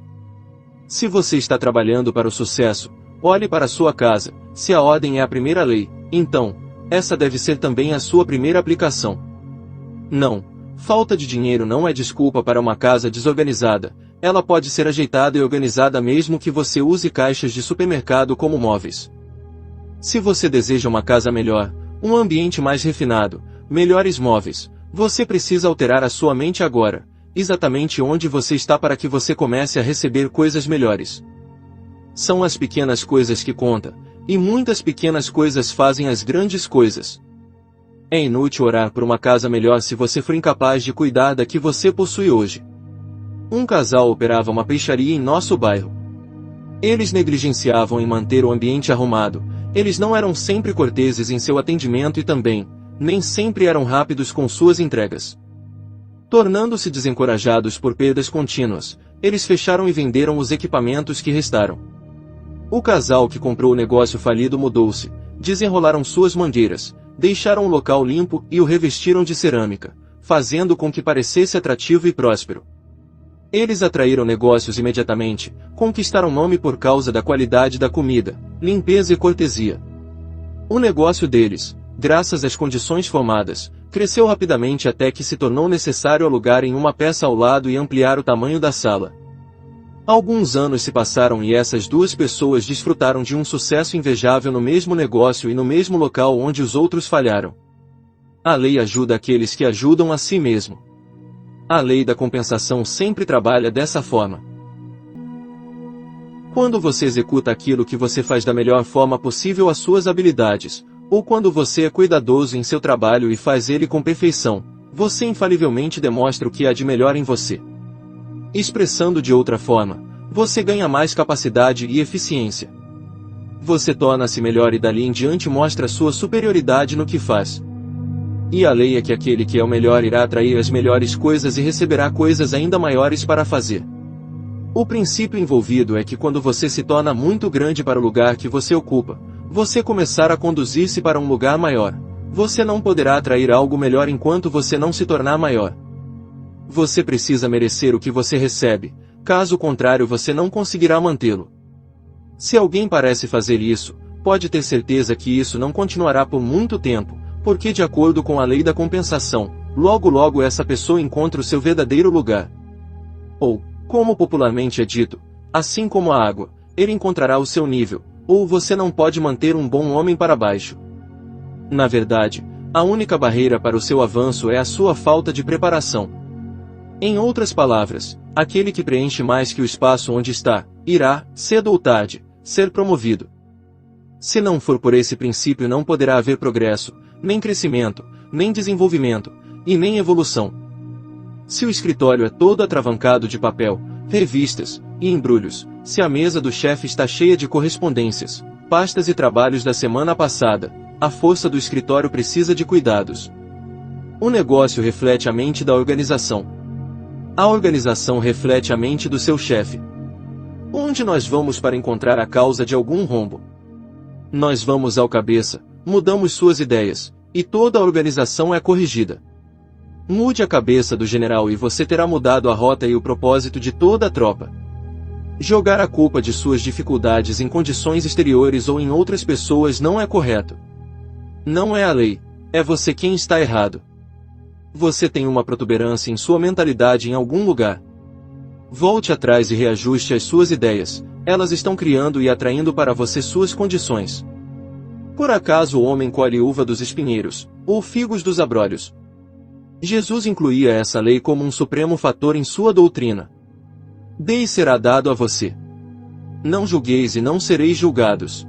Speaker 1: Se você está trabalhando para o sucesso, olhe para sua casa. Se a ordem é a primeira lei, então, essa deve ser também a sua primeira aplicação. Não, falta de dinheiro não é desculpa para uma casa desorganizada. Ela pode ser ajeitada e organizada mesmo que você use caixas de supermercado como móveis. Se você deseja uma casa melhor, um ambiente mais refinado, melhores móveis, você precisa alterar a sua mente agora, exatamente onde você está para que você comece a receber coisas melhores. São as pequenas coisas que contam, e muitas pequenas coisas fazem as grandes coisas. É inútil orar por uma casa melhor se você for incapaz de cuidar da que você possui hoje. Um casal operava uma peixaria em nosso bairro. Eles negligenciavam em manter o ambiente arrumado, eles não eram sempre corteses em seu atendimento e também, nem sempre eram rápidos com suas entregas. Tornando-se desencorajados por perdas contínuas, eles fecharam e venderam os equipamentos que restaram. O casal que comprou o negócio falido mudou-se, desenrolaram suas mangueiras, deixaram o local limpo e o revestiram de cerâmica, fazendo com que parecesse atrativo e próspero. Eles atraíram negócios imediatamente, conquistaram nome por causa da qualidade da comida, limpeza e cortesia. O negócio deles, graças às condições formadas, cresceu rapidamente até que se tornou necessário alugarem uma peça ao lado e ampliar o tamanho da sala. Alguns anos se passaram e essas duas pessoas desfrutaram de um sucesso invejável no mesmo negócio e no mesmo local onde os outros falharam. A lei ajuda aqueles que ajudam a si mesmo. A lei da compensação sempre trabalha dessa forma. Quando você executa aquilo que você faz da melhor forma possível às suas habilidades, ou quando você é cuidadoso em seu trabalho e faz ele com perfeição, você infalivelmente demonstra o que há de melhor em você. Expressando de outra forma, você ganha mais capacidade e eficiência. Você torna-se melhor e dali em diante mostra sua superioridade no que faz. E a lei é que aquele que é o melhor irá atrair as melhores coisas e receberá coisas ainda maiores para fazer. O princípio envolvido é que quando você se torna muito grande para o lugar que você ocupa, você começará a conduzir-se para um lugar maior. Você não poderá atrair algo melhor enquanto você não se tornar maior. Você precisa merecer o que você recebe, caso contrário você não conseguirá mantê-lo. Se alguém parece fazer isso, pode ter certeza que isso não continuará por muito tempo, porque de acordo com a lei da compensação, logo essa pessoa encontra o seu verdadeiro lugar. Ou, como popularmente é dito, assim como a água, ele encontrará o seu nível, ou você não pode manter um bom homem para baixo. Na verdade, a única barreira para o seu avanço é a sua falta de preparação. Em outras palavras, aquele que preenche mais que o espaço onde está, irá, cedo ou tarde, ser promovido. Se não for por esse princípio não poderá haver progresso, nem crescimento, nem desenvolvimento, e nem evolução. Se o escritório é todo atravancado de papel, revistas e embrulhos, se a mesa do chefe está cheia de correspondências, pastas e trabalhos da semana passada, a força do escritório precisa de cuidados. O negócio reflete a mente da organização. A organização reflete a mente do seu chefe. Onde nós vamos para encontrar a causa de algum rombo? Nós vamos ao cabeça, mudamos suas ideias, e toda a organização é corrigida. Mude a cabeça do general e você terá mudado a rota e o propósito de toda a tropa. Jogar a culpa de suas dificuldades em condições exteriores ou em outras pessoas não é correto. Não é a lei, é você quem está errado. Você tem uma protuberância em sua mentalidade em algum lugar. Volte atrás e reajuste as suas ideias, elas estão criando e atraindo para você suas condições. Por acaso o homem colhe uva dos espinheiros, ou figos dos abrolhos? Jesus incluía essa lei como um supremo fator em sua doutrina. Dê e será dado a você. Não julgueis e não sereis julgados.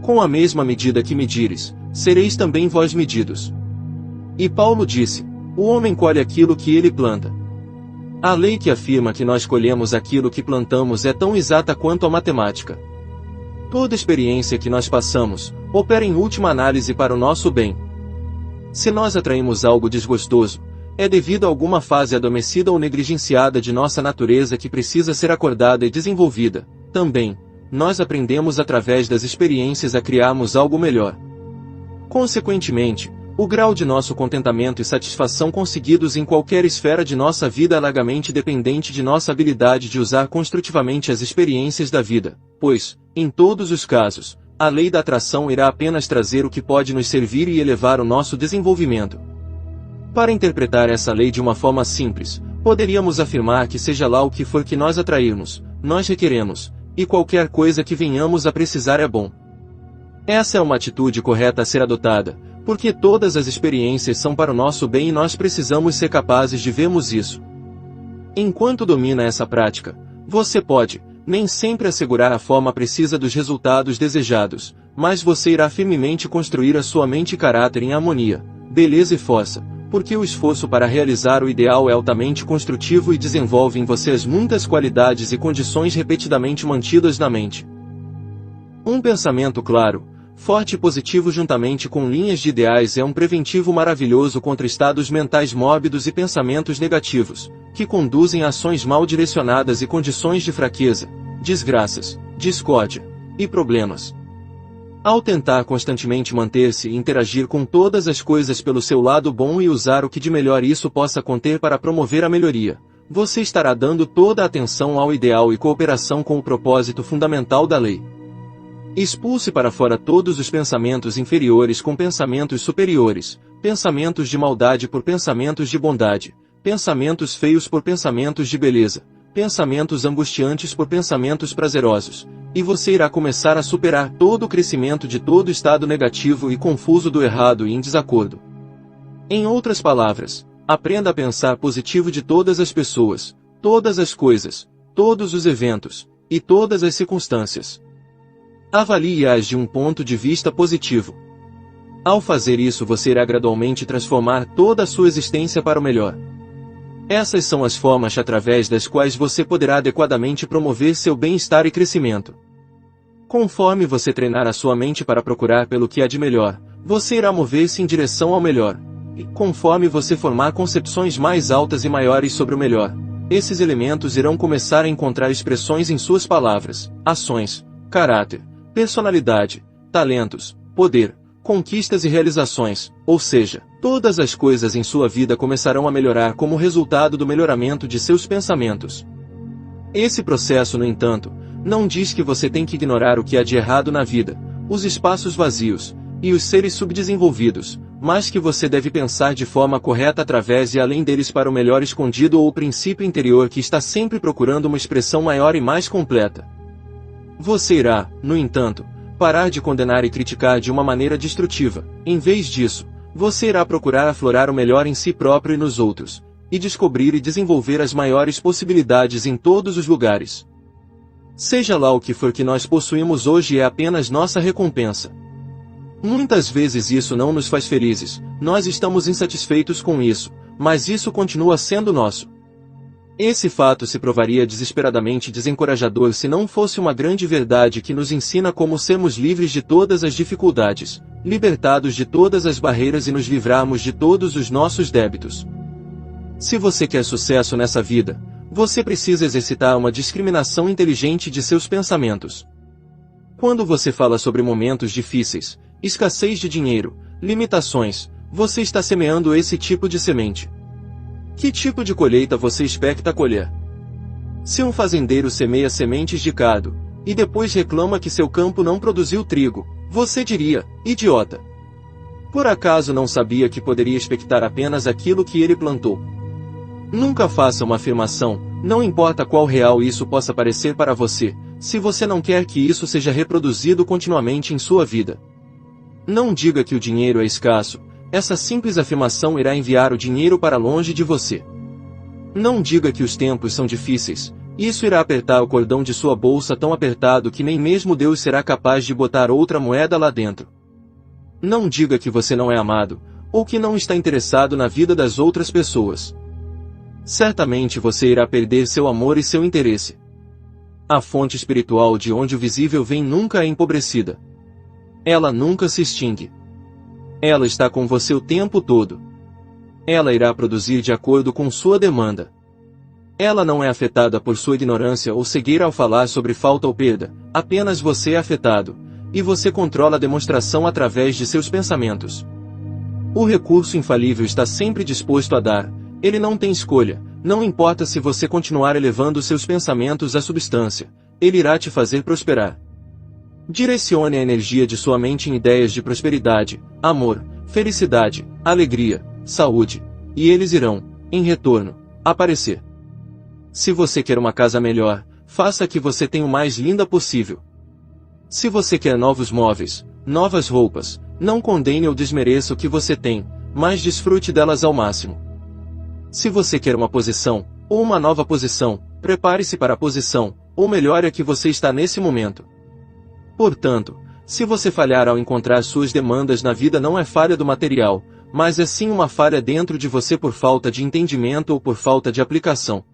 Speaker 1: Com a mesma medida que medires, sereis também vós medidos. E Paulo disse, o homem colhe aquilo que ele planta. A lei que afirma que nós colhemos aquilo que plantamos é tão exata quanto a matemática. Toda experiência que nós passamos, opera em última análise para o nosso bem. Se nós atraímos algo desgostoso, é devido a alguma fase adormecida ou negligenciada de nossa natureza que precisa ser acordada e desenvolvida. Também, nós aprendemos através das experiências a criarmos algo melhor. Consequentemente, O grau de nosso contentamento e satisfação conseguidos em qualquer esfera de nossa vida é largamente dependente de nossa habilidade de usar construtivamente as experiências da vida, pois, em todos os casos, a lei da atração irá apenas trazer o que pode nos servir e elevar o nosso desenvolvimento. Para interpretar essa lei de uma forma simples, poderíamos afirmar que seja lá o que for que nós atrairmos, nós requeremos, e qualquer coisa que venhamos a precisar é bom. Essa é uma atitude correta a ser adotada, porque todas as experiências são para o nosso bem e nós precisamos ser capazes de vermos isso. Enquanto domina essa prática, você pode, nem sempre assegurar a forma precisa dos resultados desejados, mas você irá firmemente construir a sua mente e caráter em harmonia, beleza e força, porque o esforço para realizar o ideal é altamente construtivo e desenvolve em você as muitas qualidades e condições repetidamente mantidas na mente. Um pensamento claro, forte e positivo juntamente com linhas de ideais é um preventivo maravilhoso contra estados mentais mórbidos e pensamentos negativos, que conduzem a ações mal direcionadas e condições de fraqueza, desgraças, discórdia e problemas. Ao tentar constantemente manter-se e interagir com todas as coisas pelo seu lado bom e usar o que de melhor isso possa conter para promover a melhoria, você estará dando toda a atenção ao ideal e cooperação com o propósito fundamental da lei. Expulse para fora todos os pensamentos inferiores com pensamentos superiores, pensamentos de maldade por pensamentos de bondade, pensamentos feios por pensamentos de beleza, pensamentos angustiantes por pensamentos prazerosos, e você irá começar a superar todo o crescimento de todo estado negativo e confuso do errado e em desacordo. Em outras palavras, aprenda a pensar positivo de todas as pessoas, todas as coisas, todos os eventos, e todas as circunstâncias. Avalie-as de um ponto de vista positivo. Ao fazer isso você irá gradualmente transformar toda a sua existência para o melhor. Essas são as formas através das quais você poderá adequadamente promover seu bem-estar e crescimento. Conforme você treinar a sua mente para procurar pelo que há de melhor, você irá mover-se em direção ao melhor. E, conforme você formar concepções mais altas e maiores sobre o melhor, esses elementos irão começar a encontrar expressões em suas palavras, ações, caráter, personalidade, talentos, poder, conquistas e realizações, ou seja, todas as coisas em sua vida começarão a melhorar como resultado do melhoramento de seus pensamentos. Esse processo, no entanto, não diz que você tem que ignorar o que há de errado na vida, os espaços vazios, e os seres subdesenvolvidos, mas que você deve pensar de forma correta através e além deles para o melhor escondido ou o princípio interior que está sempre procurando uma expressão maior e mais completa. Você irá, no entanto, parar de condenar e criticar de uma maneira destrutiva. Em vez disso, você irá procurar aflorar o melhor em si próprio e nos outros, e descobrir e desenvolver as maiores possibilidades em todos os lugares. Seja lá o que for que nós possuímos hoje é apenas nossa recompensa. Muitas vezes isso não nos faz felizes, nós estamos insatisfeitos com isso, mas isso continua sendo nosso. Esse fato se provaria desesperadamente desencorajador se não fosse uma grande verdade que nos ensina como sermos livres de todas as dificuldades, libertados de todas as barreiras e nos livrarmos de todos os nossos débitos. Se você quer sucesso nessa vida, você precisa exercitar uma discriminação inteligente de seus pensamentos. Quando você fala sobre momentos difíceis, escassez de dinheiro, limitações, você está semeando esse tipo de semente. Que tipo de colheita você expecta colher? Se um fazendeiro semeia sementes de gado, e depois reclama que seu campo não produziu trigo, você diria, idiota. Por acaso não sabia que poderia expectar apenas aquilo que ele plantou? Nunca faça uma afirmação, não importa qual real isso possa parecer para você, se você não quer que isso seja reproduzido continuamente em sua vida. Não diga que o dinheiro é escasso. Essa simples afirmação irá enviar o dinheiro para longe de você. Não diga que os tempos são difíceis, isso irá apertar o cordão de sua bolsa tão apertado que nem mesmo Deus será capaz de botar outra moeda lá dentro. Não diga que você não é amado, ou que não está interessado na vida das outras pessoas. Certamente você irá perder seu amor e seu interesse. A fonte espiritual de onde o visível vem nunca é empobrecida. Ela nunca se extingue. Ela está com você o tempo todo. Ela irá produzir de acordo com sua demanda. Ela não é afetada por sua ignorância ou cegueira ao falar sobre falta ou perda, apenas você é afetado, e você controla a demonstração através de seus pensamentos. O recurso infalível está sempre disposto a dar, ele não tem escolha, não importa se você continuar elevando seus pensamentos à substância, ele irá te fazer prosperar. Direcione a energia de sua mente em ideias de prosperidade, amor, felicidade, alegria, saúde, e eles irão, em retorno, aparecer. Se você quer uma casa melhor, faça que você tenha o mais linda possível. Se você quer novos móveis, novas roupas, não condene ou desmereça o que você tem, mas desfrute delas ao máximo. Se você quer uma posição, ou uma nova posição, prepare-se para a posição, ou melhore a que você está nesse momento. Portanto, se você falhar ao encontrar suas demandas na vida, não é falha do material, mas é sim uma falha dentro de você por falta de entendimento ou por falta de aplicação.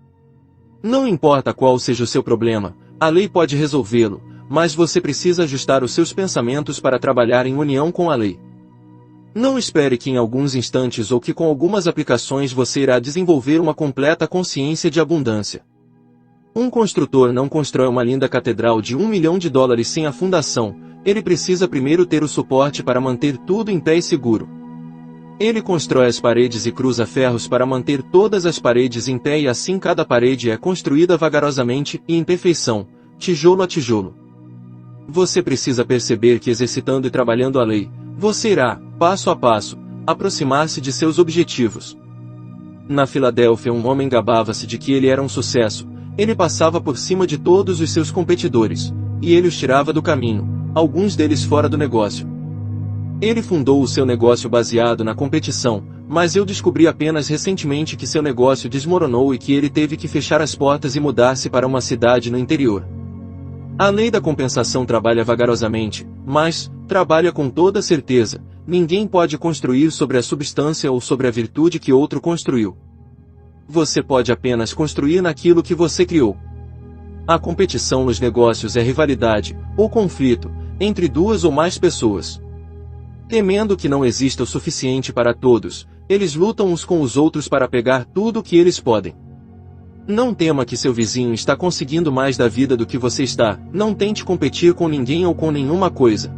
Speaker 1: Não importa qual seja o seu problema, a lei pode resolvê-lo, mas você precisa ajustar os seus pensamentos para trabalhar em união com a lei. Não espere que em alguns instantes ou que com algumas aplicações você irá desenvolver uma completa consciência de abundância. Um construtor não constrói uma linda catedral de $1 milhão sem a fundação, ele precisa primeiro ter o suporte para manter tudo em pé e seguro. Ele constrói as paredes e cruza ferros para manter todas as paredes em pé e assim cada parede é construída vagarosamente e em perfeição, tijolo a tijolo. Você precisa perceber que exercitando e trabalhando a lei, você irá, passo a passo, aproximar-se de seus objetivos. Na Filadélfia um homem gabava-se de que ele era um sucesso, ele passava por cima de todos os seus competidores, e ele os tirava do caminho, alguns deles fora do negócio. Ele fundou o seu negócio baseado na competição, mas eu descobri apenas recentemente que seu negócio desmoronou e que ele teve que fechar as portas e mudar-se para uma cidade no interior. A lei da compensação trabalha vagarosamente, mas trabalha com toda certeza. Ninguém pode construir sobre a substância ou sobre a virtude que outro construiu. Você pode apenas construir naquilo que você criou. A competição nos negócios é rivalidade, ou conflito, entre duas ou mais pessoas. Temendo que não exista o suficiente para todos, eles lutam uns com os outros para pegar tudo o que eles podem. Não tema que seu vizinho está conseguindo mais da vida do que você está, não tente competir com ninguém ou com nenhuma coisa.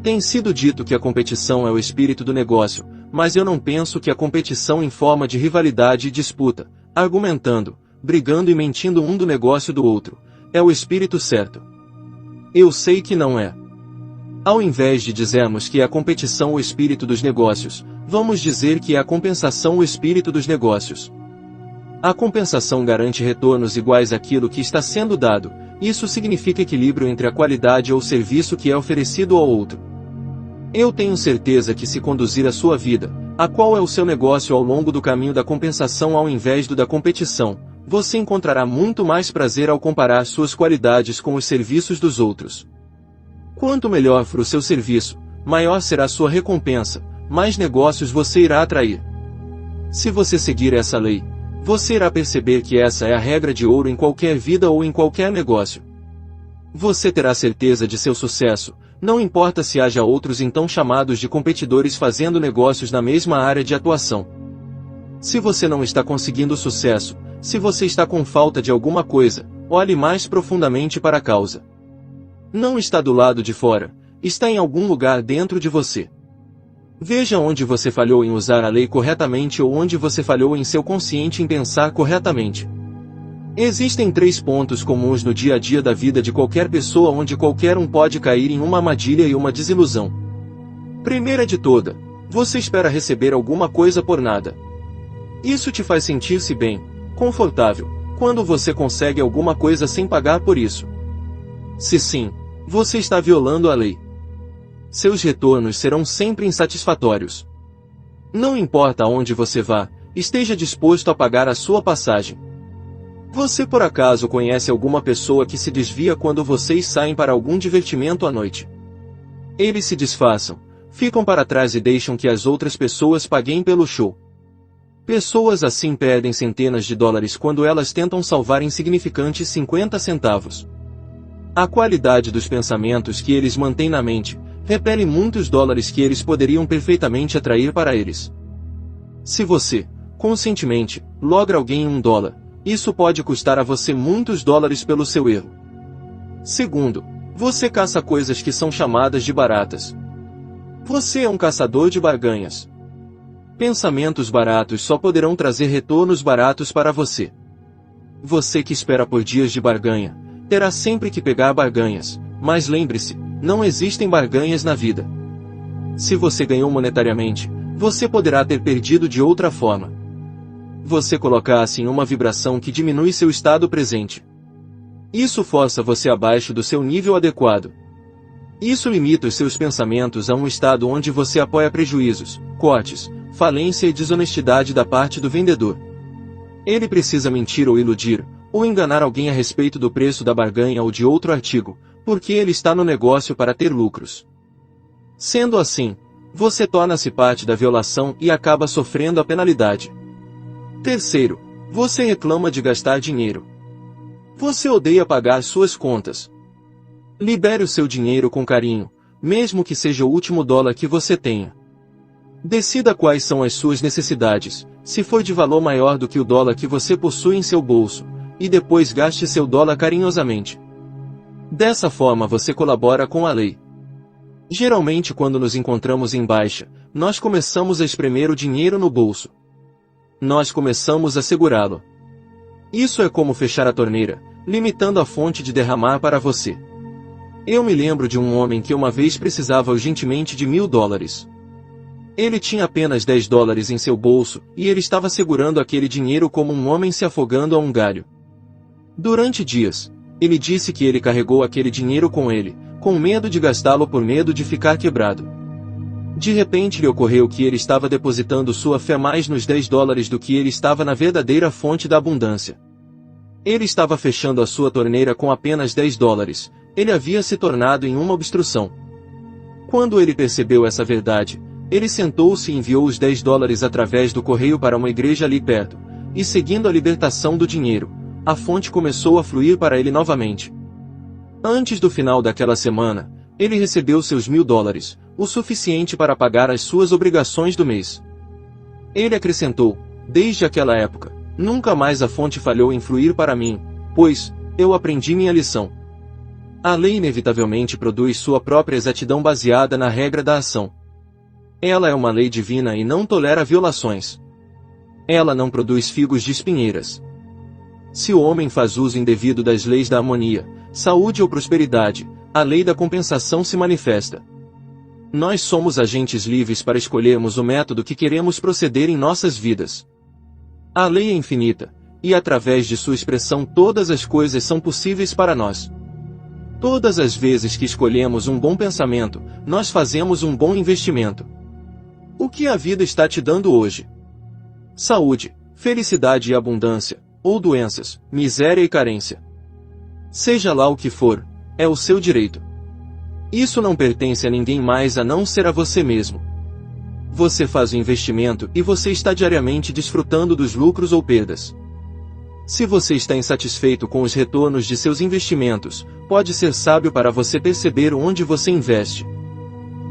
Speaker 1: Tem sido dito que a competição é o espírito do negócio, mas eu não penso que a competição em forma de rivalidade e disputa, argumentando, brigando e mentindo um do negócio do outro, é o espírito certo. Eu sei que não é. Ao invés de dizermos que é a competição o espírito dos negócios, vamos dizer que é a compensação o espírito dos negócios. A compensação garante retornos iguais àquilo que está sendo dado, isso significa equilíbrio entre a qualidade ou serviço que é oferecido ao outro. Eu tenho certeza que se conduzir a sua vida, a qual é o seu negócio ao longo do caminho da compensação ao invés do da competição, você encontrará muito mais prazer ao comparar suas qualidades com os serviços dos outros. Quanto melhor for o seu serviço, maior será sua recompensa, mais negócios você irá atrair. Se você seguir essa lei, você irá perceber que essa é a regra de ouro em qualquer vida ou em qualquer negócio. Você terá certeza de seu sucesso, não importa se haja outros então chamados de competidores fazendo negócios na mesma área de atuação. Se você não está conseguindo sucesso, se você está com falta de alguma coisa, olhe mais profundamente para a causa. Não está do lado de fora, está em algum lugar dentro de você. Veja onde você falhou em usar a lei corretamente ou onde você falhou em seu consciente em pensar corretamente. Existem 3 pontos comuns no dia a dia da vida de qualquer pessoa onde qualquer um pode cair em uma armadilha e uma desilusão. Primeira de toda, você espera receber alguma coisa por nada. Isso te faz sentir-se bem, confortável, quando você consegue alguma coisa sem pagar por isso. Se sim, você está violando a lei. Seus retornos serão sempre insatisfatórios. Não importa aonde você vá, esteja disposto a pagar a sua passagem. Você por acaso conhece alguma pessoa que se desvia quando vocês saem para algum divertimento à noite? Eles se disfarçam, ficam para trás e deixam que as outras pessoas paguem pelo show. Pessoas assim perdem centenas de dólares quando elas tentam salvar insignificantes 50 centavos. A qualidade dos pensamentos que eles mantêm na mente repele muitos dólares que eles poderiam perfeitamente atrair para eles. Se você, conscientemente, logra alguém em $1, isso pode custar a você muitos dólares pelo seu erro. Segundo, você caça coisas que são chamadas de baratas. Você é um caçador de barganhas. Pensamentos baratos só poderão trazer retornos baratos para você. Você que espera por dias de barganha, terá sempre que pegar barganhas, mas lembre-se, não existem barganhas na vida. Se você ganhou monetariamente, você poderá ter perdido de outra forma. Você coloca-se em uma vibração que diminui seu estado presente. Isso força você abaixo do seu nível adequado. Isso limita os seus pensamentos a um estado onde você apoia prejuízos, cortes, falência e desonestidade da parte do vendedor. Ele precisa mentir ou iludir, ou enganar alguém a respeito do preço da barganha ou de outro artigo, porque ele está no negócio para ter lucros. Sendo assim, você torna-se parte da violação e acaba sofrendo a penalidade. Terceiro, você reclama de gastar dinheiro. Você odeia pagar suas contas. Libere o seu dinheiro com carinho, mesmo que seja o último dólar que você tenha. Decida quais são as suas necessidades, se for de valor maior do que o dólar que você possui em seu bolso, e depois gaste seu dólar carinhosamente. Dessa forma você colabora com a lei. Geralmente quando nos encontramos em baixa, nós começamos a espremer o dinheiro no bolso. Nós começamos a segurá-lo. Isso é como fechar a torneira, limitando a fonte de derramar para você. Eu me lembro de um homem que uma vez precisava urgentemente de $1000. Ele tinha apenas $10 em seu bolso, e ele estava segurando aquele dinheiro como um homem se afogando a um galho. Durante dias, ele disse que ele carregou aquele dinheiro com ele, com medo de gastá-lo por medo de ficar quebrado. De repente lhe ocorreu que ele estava depositando sua fé mais nos $10 do que ele estava na verdadeira fonte da abundância. Ele estava fechando a sua torneira com apenas $10, ele havia se tornado em uma obstrução. Quando ele percebeu essa verdade, ele sentou-se e enviou os $10 através do correio para uma igreja ali perto, e seguindo a libertação do dinheiro, a fonte começou a fluir para ele novamente. Antes do final daquela semana, ele recebeu seus $1000, o suficiente para pagar as suas obrigações do mês. Ele acrescentou, desde aquela época, nunca mais a fonte falhou em fluir para mim, pois, eu aprendi minha lição. A lei inevitavelmente produz sua própria exatidão baseada na regra da ação. Ela é uma lei divina e não tolera violações. Ela não produz figos de espinheiras. Se o homem faz uso indevido das leis da harmonia, saúde ou prosperidade, a lei da compensação se manifesta. Nós somos agentes livres para escolhermos o método que queremos proceder em nossas vidas. A lei é infinita, e através de sua expressão todas as coisas são possíveis para nós. Todas as vezes que escolhemos um bom pensamento, nós fazemos um bom investimento. O que a vida está te dando hoje? Saúde, felicidade e abundância, ou doenças, miséria e carência. Seja lá o que for, é o seu direito. Isso não pertence a ninguém mais a não ser a você mesmo. Você faz o investimento e você está diariamente desfrutando dos lucros ou perdas. Se você está insatisfeito com os retornos de seus investimentos, pode ser sábio para você perceber onde você investe.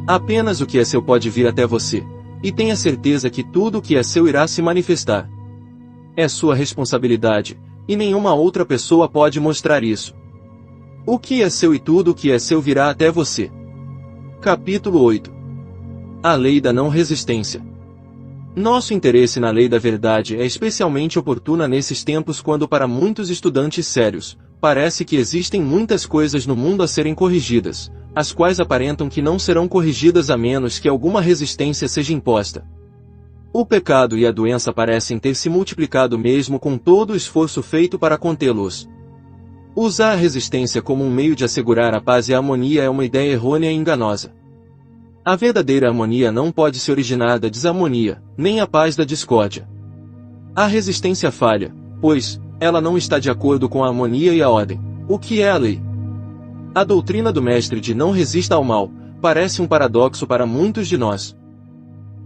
Speaker 1: Apenas o que é seu pode vir até você, e tenha certeza que tudo o que é seu irá se manifestar. É sua responsabilidade, e nenhuma outra pessoa pode mostrar isso. O que é seu e tudo o que é seu virá até você. Capítulo 8. A lei da não resistência. Nosso interesse na lei da verdade é especialmente oportuna nesses tempos quando para muitos estudantes sérios, parece que existem muitas coisas no mundo a serem corrigidas, as quais aparentam que não serão corrigidas a menos que alguma resistência seja imposta. O pecado e a doença parecem ter se multiplicado mesmo com todo o esforço feito para contê-los. Usar a resistência como um meio de assegurar a paz e a harmonia é uma ideia errônea e enganosa. A verdadeira harmonia não pode se originar da desarmonia, nem a paz da discórdia. A resistência falha, pois, ela não está de acordo com a harmonia e a ordem, o que é a lei. A doutrina do mestre de não resista ao mal, parece um paradoxo para muitos de nós.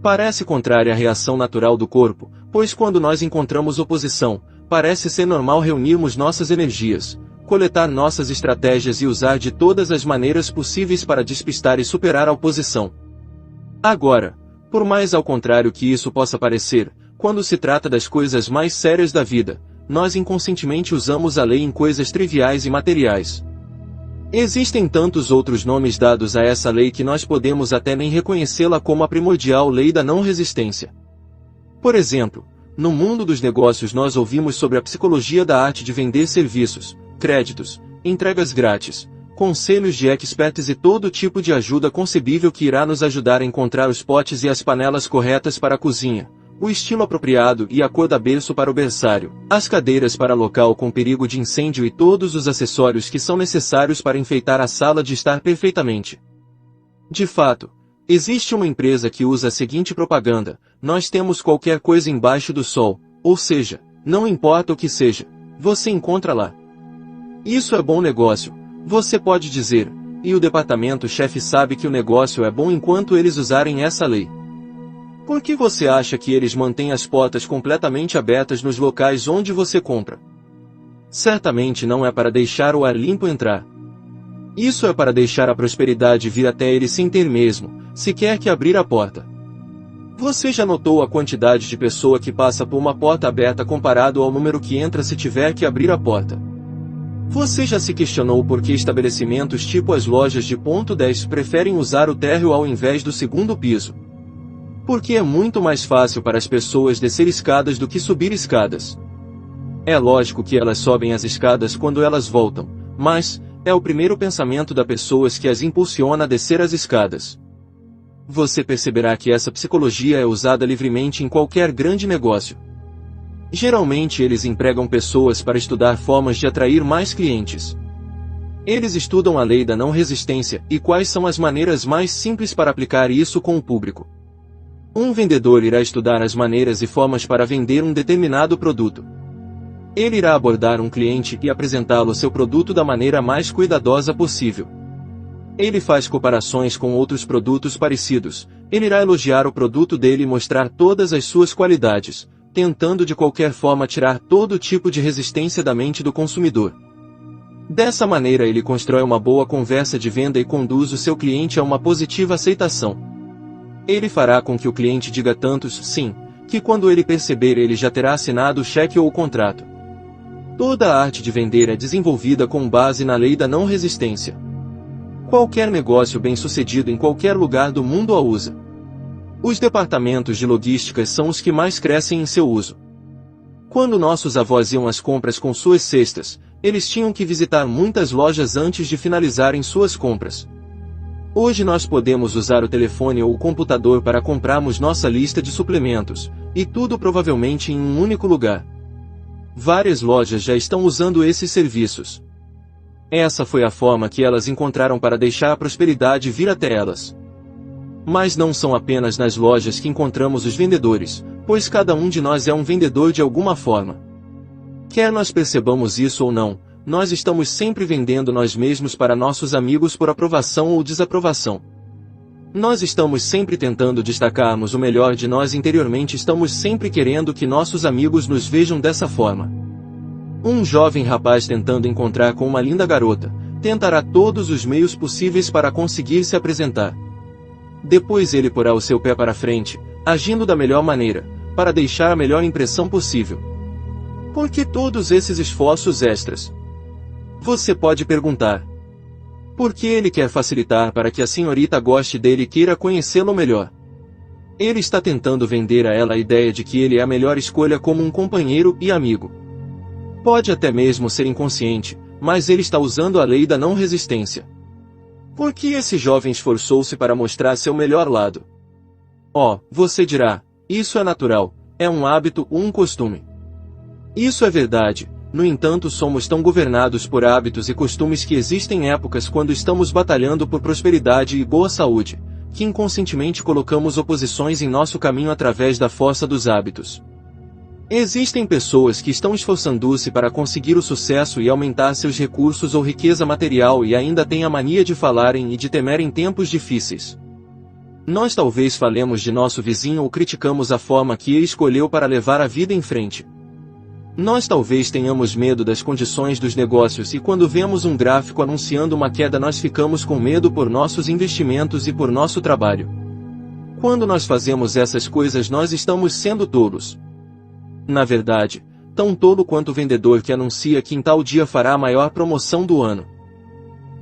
Speaker 1: Parece contrária à reação natural do corpo, pois quando nós encontramos oposição, parece ser normal reunirmos nossas energias, coletar nossas estratégias e usar de todas as maneiras possíveis para despistar e superar a oposição. Agora, por mais ao contrário que isso possa parecer, quando se trata das coisas mais sérias da vida, nós inconscientemente usamos a lei em coisas triviais e materiais. Existem tantos outros nomes dados a essa lei que nós podemos até nem reconhecê-la como a primordial lei da não resistência. Por exemplo, no mundo dos negócios nós ouvimos sobre a psicologia da arte de vender serviços, créditos, entregas grátis, conselhos de experts e todo tipo de ajuda concebível que irá nos ajudar a encontrar os potes e as panelas corretas para a cozinha, o estilo apropriado e a cor da berço para o berçário, as cadeiras para local com perigo de incêndio e todos os acessórios que são necessários para enfeitar a sala de estar perfeitamente. De fato, existe uma empresa que usa a seguinte propaganda: nós temos qualquer coisa embaixo do sol, ou seja, não importa o que seja, você encontra lá. Isso é bom negócio, você pode dizer, e o departamento-chefe sabe que o negócio é bom enquanto eles usarem essa lei. Por que você acha que eles mantêm as portas completamente abertas nos locais onde você compra? Certamente não é para deixar o ar limpo entrar. Isso é para deixar a prosperidade vir até ele sem ter mesmo, sequer que abrir a porta. Você já notou a quantidade de pessoa que passa por uma porta aberta comparado ao número que entra se tiver que abrir a porta? Você já se questionou por que estabelecimentos tipo as lojas de ponto 10 preferem usar o térreo ao invés do segundo piso? Porque é muito mais fácil para as pessoas descer escadas do que subir escadas. É lógico que elas sobem as escadas quando elas voltam, mas é o primeiro pensamento das pessoas que as impulsiona a descer as escadas. Você perceberá que essa psicologia é usada livremente em qualquer grande negócio. Geralmente eles empregam pessoas para estudar formas de atrair mais clientes. Eles estudam a lei da não resistência e quais são as maneiras mais simples para aplicar isso com o público. Um vendedor irá estudar as maneiras e formas para vender um determinado produto. Ele irá abordar um cliente e apresentá-lo seu produto da maneira mais cuidadosa possível. Ele faz comparações com outros produtos parecidos, ele irá elogiar o produto dele e mostrar todas as suas qualidades, tentando de qualquer forma tirar todo tipo de resistência da mente do consumidor. Dessa maneira ele constrói uma boa conversa de venda e conduz o seu cliente a uma positiva aceitação. Ele fará com que o cliente diga tantos sim, que quando ele perceber ele já terá assinado o cheque ou o contrato. Toda a arte de vender é desenvolvida com base na lei da não resistência. Qualquer negócio bem-sucedido em qualquer lugar do mundo a usa. Os departamentos de logística são os que mais crescem em seu uso. Quando nossos avós iam às compras com suas cestas, eles tinham que visitar muitas lojas antes de finalizarem suas compras. Hoje nós podemos usar o telefone ou o computador para comprarmos nossa lista de suplementos, e tudo provavelmente em um único lugar. Várias lojas já estão usando esses serviços. Essa foi a forma que elas encontraram para deixar a prosperidade vir até elas. Mas não são apenas nas lojas que encontramos os vendedores, pois cada um de nós é um vendedor de alguma forma. Quer nós percebamos isso ou não, nós estamos sempre vendendo nós mesmos para nossos amigos por aprovação ou desaprovação. Nós estamos sempre tentando destacarmos o melhor de nós interiormente, estamos sempre querendo que nossos amigos nos vejam dessa forma. Um jovem rapaz tentando encontrar com uma linda garota, tentará todos os meios possíveis para conseguir se apresentar. Depois ele porá o seu pé para frente, agindo da melhor maneira, para deixar a melhor impressão possível. Por que todos esses esforços extras? Você pode perguntar. Por que ele quer facilitar para que a senhorita goste dele e queira conhecê-lo melhor? Ele está tentando vender a ela a ideia de que ele é a melhor escolha como um companheiro e amigo. Pode até mesmo ser inconsciente, mas ele está usando a lei da não resistência. Por que esse jovem esforçou-se para mostrar seu melhor lado? Oh, você dirá, isso é natural, é um hábito ou um costume. Isso é verdade. No entanto, somos tão governados por hábitos e costumes que existem épocas quando estamos batalhando por prosperidade e boa saúde, que inconscientemente colocamos oposições em nosso caminho através da força dos hábitos. Existem pessoas que estão esforçando-se para conseguir o sucesso e aumentar seus recursos ou riqueza material e ainda têm a mania de falarem e de temerem tempos difíceis. Nós talvez falemos de nosso vizinho ou criticamos a forma que ele escolheu para levar a vida em frente. Nós talvez tenhamos medo das condições dos negócios e quando vemos um gráfico anunciando uma queda nós ficamos com medo por nossos investimentos e por nosso trabalho. Quando nós fazemos essas coisas nós estamos sendo tolos. Na verdade, tão tolo quanto o vendedor que anuncia que em tal dia fará a maior promoção do ano.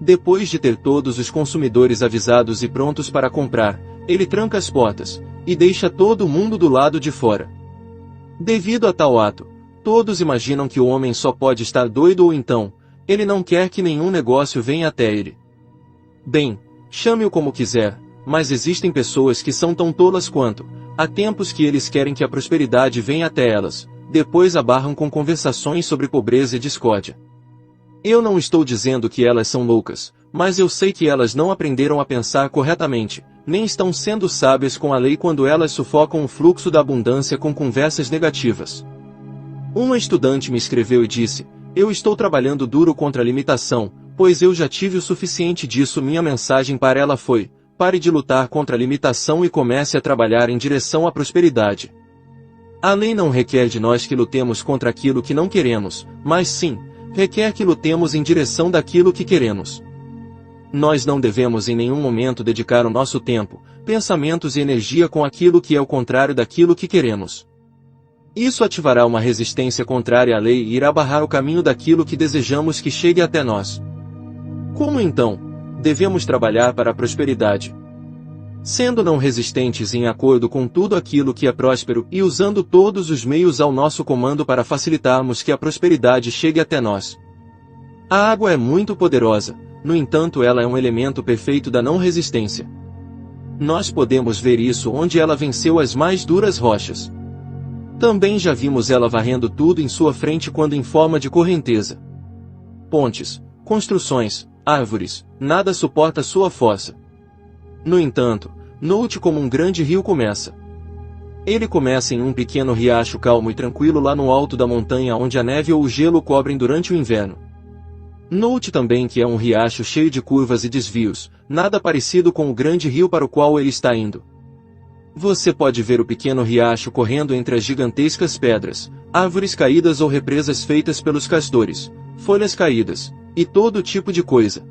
Speaker 1: Depois de ter todos os consumidores avisados e prontos para comprar, ele tranca as portas, e deixa todo mundo do lado de fora. Devido a tal ato, todos imaginam que o homem só pode estar doido ou então, ele não quer que nenhum negócio venha até ele. Bem, chame-o como quiser, mas existem pessoas que são tão tolas quanto, há tempos que eles querem que a prosperidade venha até elas, depois abarram com conversações sobre pobreza e discórdia. Eu não estou dizendo que elas são loucas, mas eu sei que elas não aprenderam a pensar corretamente, nem estão sendo sábias com a lei quando elas sufocam o fluxo da abundância com conversas negativas. Uma estudante me escreveu e disse: eu estou trabalhando duro contra a limitação, pois eu já tive o suficiente disso. Minha mensagem para ela foi: pare de lutar contra a limitação e comece a trabalhar em direção à prosperidade. A lei não requer de nós que lutemos contra aquilo que não queremos, mas sim, requer que lutemos em direção daquilo que queremos. Nós não devemos em nenhum momento dedicar o nosso tempo, pensamentos e energia com aquilo que é o contrário daquilo que queremos. Isso ativará uma resistência contrária à lei e irá barrar o caminho daquilo que desejamos que chegue até nós. Como então devemos trabalhar para a prosperidade? Sendo não resistentes em acordo com tudo aquilo que é próspero e usando todos os meios ao nosso comando para facilitarmos que a prosperidade chegue até nós. A água é muito poderosa, no entanto ela é um elemento perfeito da não resistência. Nós podemos ver isso onde ela venceu as mais duras rochas. Também já vimos ela varrendo tudo em sua frente quando em forma de correnteza. Pontes, construções, árvores, nada suporta sua força. No entanto, note como um grande rio começa. Ele começa em um pequeno riacho calmo e tranquilo lá no alto da montanha onde a neve ou o gelo cobrem durante o inverno. Note também que é um riacho cheio de curvas e desvios, nada parecido com o grande rio para o qual ele está indo. Você pode ver o pequeno riacho correndo entre as gigantescas pedras, árvores caídas ou represas feitas pelos castores, folhas caídas, e todo tipo de coisa.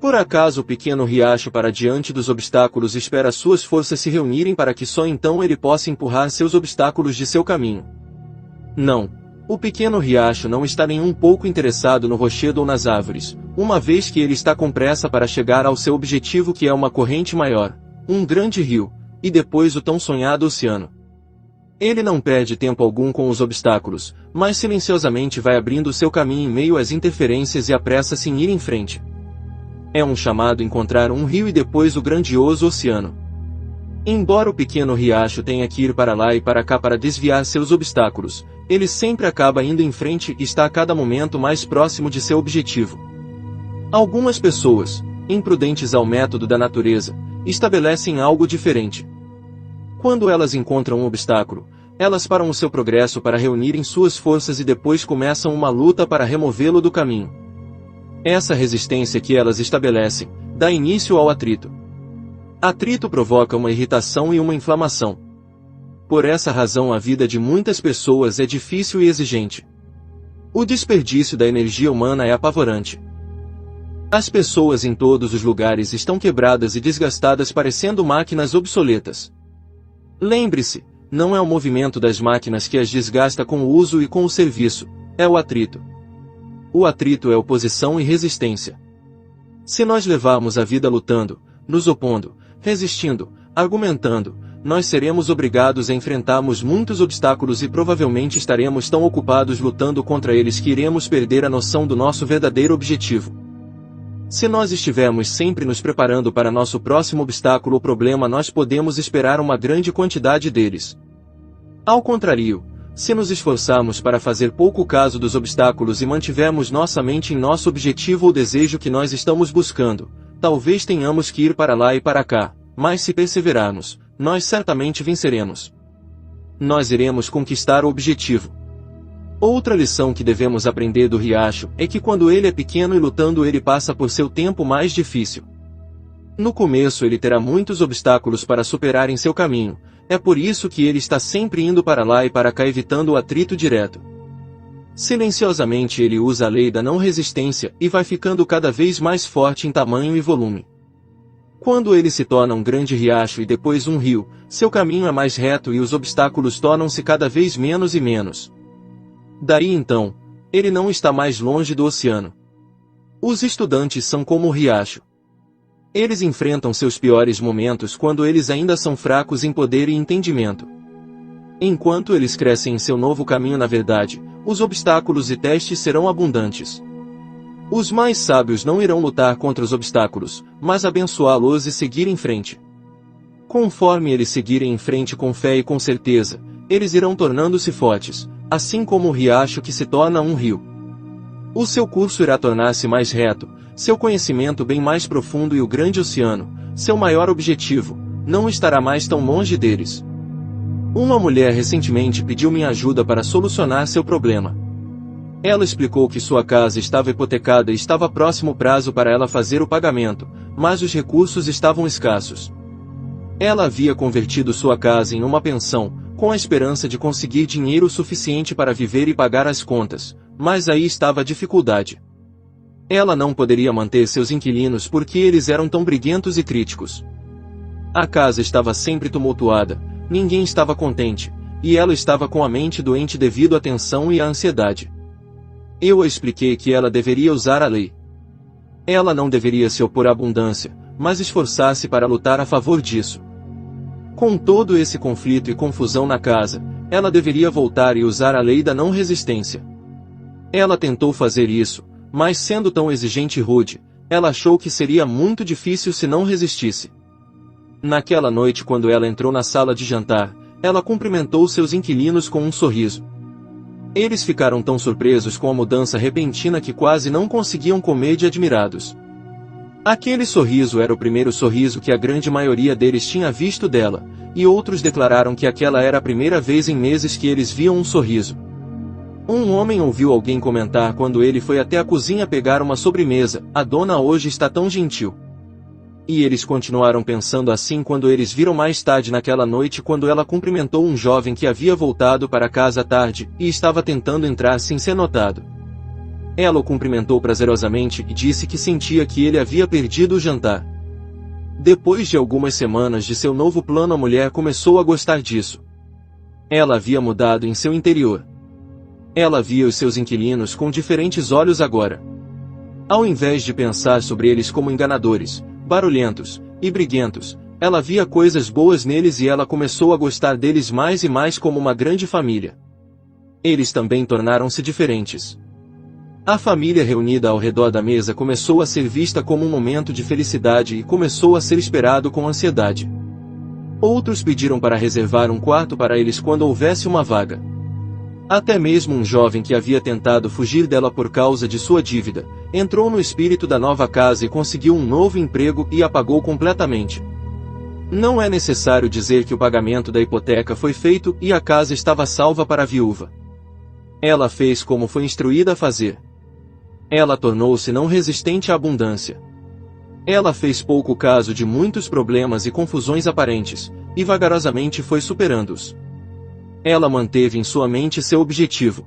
Speaker 1: Por acaso o pequeno riacho para diante dos obstáculos espera suas forças se reunirem para que só então ele possa empurrar seus obstáculos de seu caminho? Não. O pequeno riacho não está nem um pouco interessado no rochedo ou nas árvores, uma vez que ele está com pressa para chegar ao seu objetivo, que é uma corrente maior, um grande rio, e depois o tão sonhado oceano. Ele não perde tempo algum com os obstáculos, mas silenciosamente vai abrindo seu caminho em meio às interferências e apressa-se em ir em frente. É um chamado encontrar um rio e depois o grandioso oceano. Embora o pequeno riacho tenha que ir para lá e para cá para desviar seus obstáculos, ele sempre acaba indo em frente e está a cada momento mais próximo de seu objetivo. Algumas pessoas, imprudentes ao método da natureza, estabelecem algo diferente. Quando elas encontram um obstáculo, elas param o seu progresso para reunirem suas forças e depois começam uma luta para removê-lo do caminho. Essa resistência que elas estabelecem dá início ao atrito. Atrito provoca uma irritação e uma inflamação. Por essa razão a vida de muitas pessoas é difícil e exigente. O desperdício da energia humana é apavorante. As pessoas em todos os lugares estão quebradas e desgastadas, parecendo máquinas obsoletas. Lembre-se, não é o movimento das máquinas que as desgasta com o uso e com o serviço, é o atrito. O atrito é oposição e resistência. Se nós levarmos a vida lutando, nos opondo, resistindo, argumentando, nós seremos obrigados a enfrentarmos muitos obstáculos e provavelmente estaremos tão ocupados lutando contra eles que iremos perder a noção do nosso verdadeiro objetivo. Se nós estivermos sempre nos preparando para nosso próximo obstáculo ou problema, nós podemos esperar uma grande quantidade deles. Ao contrário, se nos esforçarmos para fazer pouco caso dos obstáculos e mantivermos nossa mente em nosso objetivo ou desejo que nós estamos buscando, talvez tenhamos que ir para lá e para cá, mas se perseverarmos, nós certamente venceremos. Nós iremos conquistar o objetivo. Outra lição que devemos aprender do riacho é que quando ele é pequeno e lutando ele passa por seu tempo mais difícil. No começo ele terá muitos obstáculos para superar em seu caminho, é por isso que ele está sempre indo para lá e para cá evitando o atrito direto. Silenciosamente ele usa a lei da não resistência e vai ficando cada vez mais forte em tamanho e volume. Quando ele se torna um grande riacho e depois um rio, seu caminho é mais reto e os obstáculos tornam-se cada vez menos e menos. Daí então, ele não está mais longe do oceano. Os estudantes são como o riacho. Eles enfrentam seus piores momentos quando eles ainda são fracos em poder e entendimento. Enquanto eles crescem em seu novo caminho na verdade, os obstáculos e testes serão abundantes. Os mais sábios não irão lutar contra os obstáculos, mas abençoá-los e seguir em frente. Conforme eles seguirem em frente com fé e com certeza, eles irão tornando-se fortes, assim como o riacho que se torna um rio. O seu curso irá tornar-se mais reto, seu conhecimento bem mais profundo e o grande oceano, seu maior objetivo, não estará mais tão longe deles. Uma mulher recentemente pediu minha ajuda para solucionar seu problema. Ela explicou que sua casa estava hipotecada e estava próximo prazo para ela fazer o pagamento, mas os recursos estavam escassos. Ela havia convertido sua casa em uma pensão, com a esperança de conseguir dinheiro suficiente para viver e pagar as contas, mas aí estava a dificuldade. Ela não poderia manter seus inquilinos porque eles eram tão briguentos e críticos. A casa estava sempre tumultuada, ninguém estava contente, e ela estava com a mente doente devido à tensão e à ansiedade. Eu a expliquei que ela deveria usar a lei. Ela não deveria se opor à abundância, mas esforçar-se para lutar a favor disso. Com todo esse conflito e confusão na casa, ela deveria voltar e usar a lei da não resistência. Ela tentou fazer isso, mas sendo tão exigente e rude, ela achou que seria muito difícil se não resistisse. Naquela noite, quando ela entrou na sala de jantar, ela cumprimentou seus inquilinos com um sorriso. Eles ficaram tão surpresos com a mudança repentina que quase não conseguiam comer de admirados. Aquele sorriso era o primeiro sorriso que a grande maioria deles tinha visto dela, e outros declararam que aquela era a primeira vez em meses que eles viam um sorriso. Um homem ouviu alguém comentar quando ele foi até a cozinha pegar uma sobremesa: "A dona hoje está tão gentil." E eles continuaram pensando assim quando eles viram mais tarde naquela noite quando ela cumprimentou um jovem que havia voltado para casa à tarde, e estava tentando entrar sem ser notado. Ela o cumprimentou prazerosamente e disse que sentia que ele havia perdido o jantar. Depois de algumas semanas de seu novo plano, a mulher começou a gostar disso. Ela havia mudado em seu interior. Ela via os seus inquilinos com diferentes olhos agora. Ao invés de pensar sobre eles como enganadores, barulhentos e briguentos, ela via coisas boas neles e ela começou a gostar deles mais e mais como uma grande família. Eles também tornaram-se diferentes. A família reunida ao redor da mesa começou a ser vista como um momento de felicidade e começou a ser esperado com ansiedade. Outros pediram para reservar um quarto para eles quando houvesse uma vaga. Até mesmo um jovem que havia tentado fugir dela por causa de sua dívida, entrou no espírito da nova casa e conseguiu um novo emprego e a pagou completamente. Não é necessário dizer que o pagamento da hipoteca foi feito e a casa estava salva para a viúva. Ela fez como foi instruída a fazer. Ela tornou-se não resistente à abundância. Ela fez pouco caso de muitos problemas e confusões aparentes, e vagarosamente foi superando-os. Ela manteve em sua mente seu objetivo.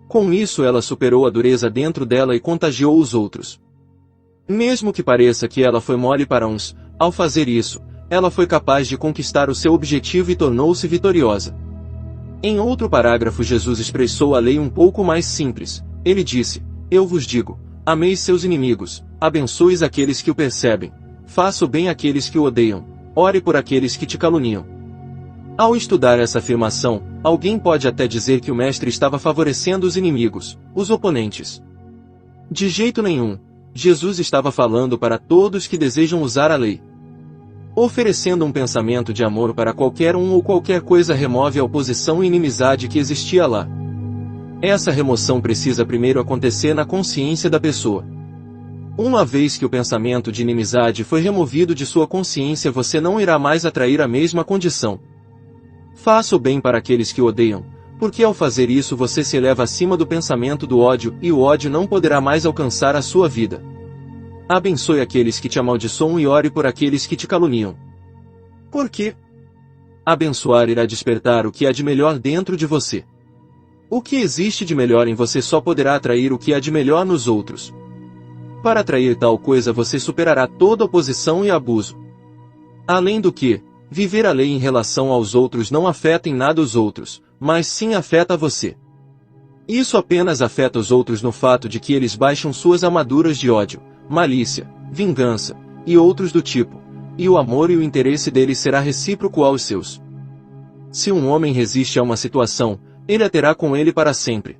Speaker 1: Com isso ela superou a dureza dentro dela e contagiou os outros. Mesmo que pareça que ela foi mole para uns, ao fazer isso, ela foi capaz de conquistar o seu objetivo e tornou-se vitoriosa. Em outro parágrafo Jesus expressou a lei um pouco mais simples. Ele disse: "Eu vos digo, ameis seus inimigos, abençoes aqueles que o percebem, faça o bem àqueles que o odeiam, ore por aqueles que te caluniam." Ao estudar essa afirmação, alguém pode até dizer que o mestre estava favorecendo os inimigos, os oponentes. De jeito nenhum, Jesus estava falando para todos que desejam usar a lei. Oferecendo um pensamento de amor para qualquer um ou qualquer coisa remove a oposição e inimizade que existia lá. Essa remoção precisa primeiro acontecer na consciência da pessoa. Uma vez que o pensamento de inimizade foi removido de sua consciência, você não irá mais atrair a mesma condição. Faça o bem para aqueles que o odeiam, porque ao fazer isso você se eleva acima do pensamento do ódio, e o ódio não poderá mais alcançar a sua vida. Abençoe aqueles que te amaldiçoam e ore por aqueles que te caluniam. Por quê? Abençoar irá despertar o que há de melhor dentro de você. O que existe de melhor em você só poderá atrair o que há de melhor nos outros. Para atrair tal coisa você superará toda oposição e abuso. Além do que, viver a lei em relação aos outros não afeta em nada os outros, mas sim afeta você. Isso apenas afeta os outros no fato de que eles baixam suas armaduras de ódio, malícia, vingança, e outros do tipo, e o amor e o interesse deles será recíproco aos seus. Se um homem resiste a uma situação, ele a terá com ele para sempre.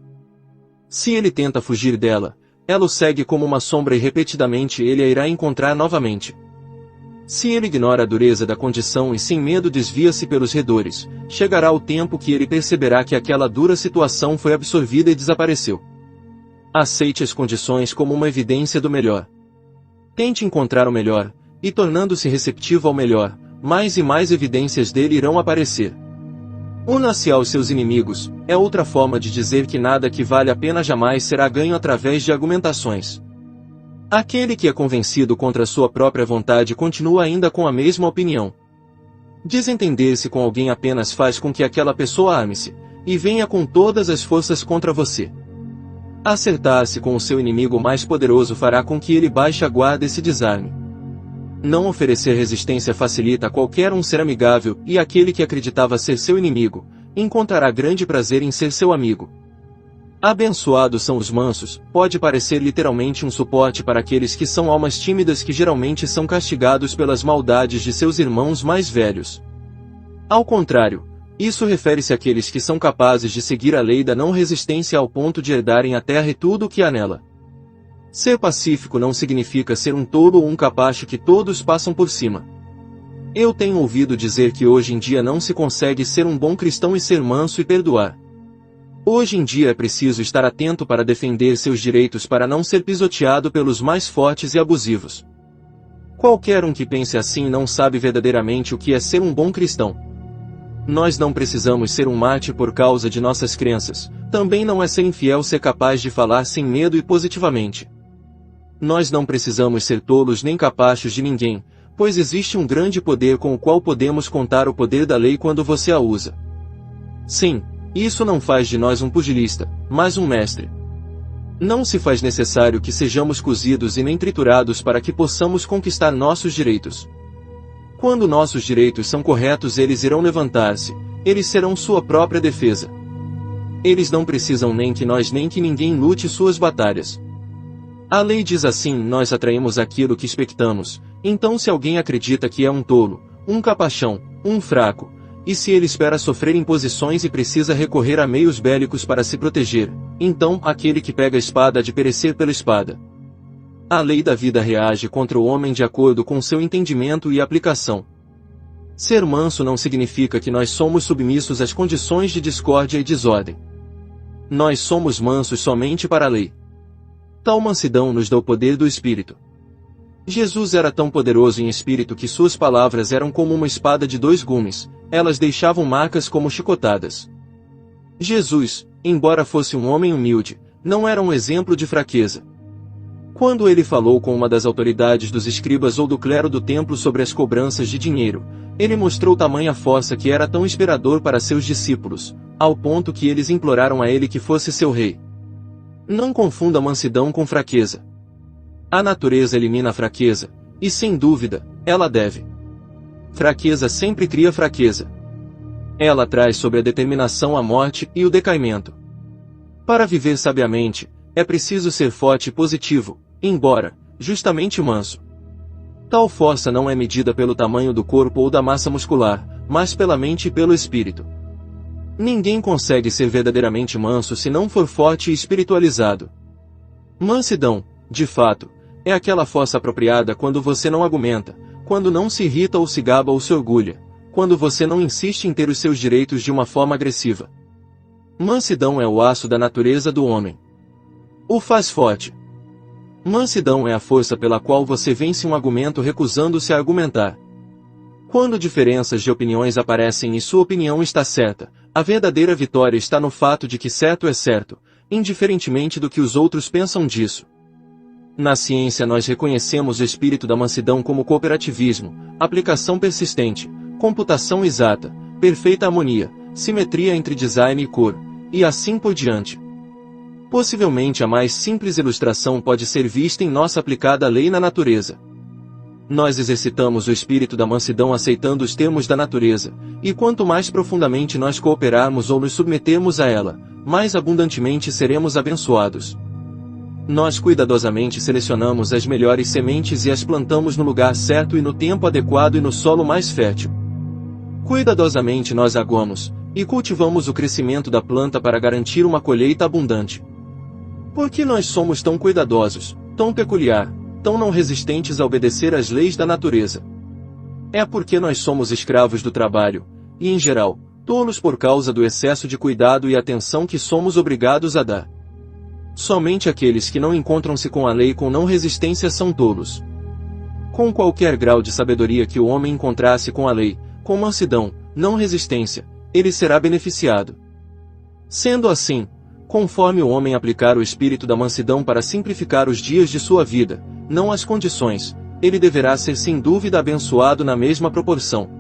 Speaker 1: Se ele tenta fugir dela, ela o segue como uma sombra e repetidamente ele a irá encontrar novamente. Se ele ignora a dureza da condição e sem medo desvia-se pelos redores, chegará o tempo que ele perceberá que aquela dura situação foi absorvida e desapareceu. Aceite as condições como uma evidência do melhor. Tente encontrar o melhor, e tornando-se receptivo ao melhor, mais e mais evidências dele irão aparecer. Una-se aos seus inimigos, é outra forma de dizer que nada que vale a pena jamais será ganho através de argumentações. Aquele que é convencido contra sua própria vontade continua ainda com a mesma opinião. Desentender-se com alguém apenas faz com que aquela pessoa ame-se, e venha com todas as forças contra você. Acertar-se com o seu inimigo mais poderoso fará com que ele baixe a guarda e se desarme. Não oferecer resistência facilita a qualquer um ser amigável, e aquele que acreditava ser seu inimigo, encontrará grande prazer em ser seu amigo. Abençoados são os mansos, pode parecer literalmente um suporte para aqueles que são almas tímidas que geralmente são castigados pelas maldades de seus irmãos mais velhos. Ao contrário, isso refere-se àqueles que são capazes de seguir a lei da não resistência ao ponto de herdarem a terra e tudo o que há nela. Ser pacífico não significa ser um tolo ou um capacho que todos passam por cima. Eu tenho ouvido dizer que hoje em dia não se consegue ser um bom cristão e ser manso e perdoar. Hoje em dia é preciso estar atento para defender seus direitos para não ser pisoteado pelos mais fortes e abusivos. Qualquer um que pense assim não sabe verdadeiramente o que é ser um bom cristão. Nós não precisamos ser um mártir por causa de nossas crenças, também não é ser infiel ser capaz de falar sem medo e positivamente. Nós não precisamos ser tolos nem capachos de ninguém, pois existe um grande poder com o qual podemos contar o poder da lei quando você a usa. Sim, isso não faz de nós um pugilista, mas um mestre. Não se faz necessário que sejamos cozidos e nem triturados para que possamos conquistar nossos direitos. Quando nossos direitos são corretos, eles irão levantar-se, eles serão sua própria defesa. Eles não precisam nem que nós nem que ninguém lute suas batalhas. A lei diz assim: nós atraímos aquilo que expectamos. Então, se alguém acredita que é um tolo, um capachão, um fraco, e se ele espera sofrer imposições e precisa recorrer a meios bélicos para se proteger, então aquele que pega a espada há de perecer pela espada. A lei da vida reage contra o homem de acordo com seu entendimento e aplicação. Ser manso não significa que nós somos submissos às condições de discórdia e desordem. Nós somos mansos somente para a lei. Tal mansidão nos dá o poder do Espírito. Jesus era tão poderoso em espírito que suas palavras eram como uma espada de dois gumes, elas deixavam marcas como chicotadas. Jesus, embora fosse um homem humilde, não era um exemplo de fraqueza. Quando ele falou com uma das autoridades dos escribas ou do clero do templo sobre as cobranças de dinheiro, ele mostrou tamanha força que era tão inspirador para seus discípulos, ao ponto que eles imploraram a ele que fosse seu rei. Não confunda mansidão com fraqueza. A natureza elimina a fraqueza, e sem dúvida, ela deve. Fraqueza sempre cria fraqueza. Ela traz sobre a determinação a morte e o decaimento. Para viver sabiamente, é preciso ser forte e positivo, embora, justamente manso. Tal força não é medida pelo tamanho do corpo ou da massa muscular, mas pela mente e pelo espírito. Ninguém consegue ser verdadeiramente manso se não for forte e espiritualizado. Mansidão, de fato, é aquela força apropriada quando você não argumenta, quando não se irrita ou se gaba ou se orgulha, quando você não insiste em ter os seus direitos de uma forma agressiva. Mansidão é o aço da natureza do homem. O faz forte. Mansidão é a força pela qual você vence um argumento recusando-se a argumentar. Quando diferenças de opiniões aparecem e sua opinião está certa, a verdadeira vitória está no fato de que certo é certo, indiferentemente do que os outros pensam disso. Na ciência nós reconhecemos o espírito da mansidão como cooperativismo, aplicação persistente, computação exata, perfeita harmonia, simetria entre design e cor, e assim por diante. Possivelmente a mais simples ilustração pode ser vista em nossa aplicada lei na natureza. Nós exercitamos o espírito da mansidão aceitando os termos da natureza, e quanto mais profundamente nós cooperarmos ou nos submetermos a ela, mais abundantemente seremos abençoados. Nós cuidadosamente selecionamos as melhores sementes e as plantamos no lugar certo e no tempo adequado e no solo mais fértil. Cuidadosamente nós aguamos e cultivamos o crescimento da planta para garantir uma colheita abundante. Por que nós somos tão cuidadosos, tão peculiar, tão não resistentes a obedecer às leis da natureza? É porque nós somos escravos do trabalho, e em geral, tolos por causa do excesso de cuidado e atenção que somos obrigados a dar. Somente aqueles que não encontram-se com a lei com não resistência são tolos. Com qualquer grau de sabedoria que o homem encontrasse com a lei, com mansidão, não resistência, ele será beneficiado. Sendo assim, conforme o homem aplicar o espírito da mansidão para simplificar os dias de sua vida, não as condições, ele deverá ser sem dúvida abençoado na mesma proporção.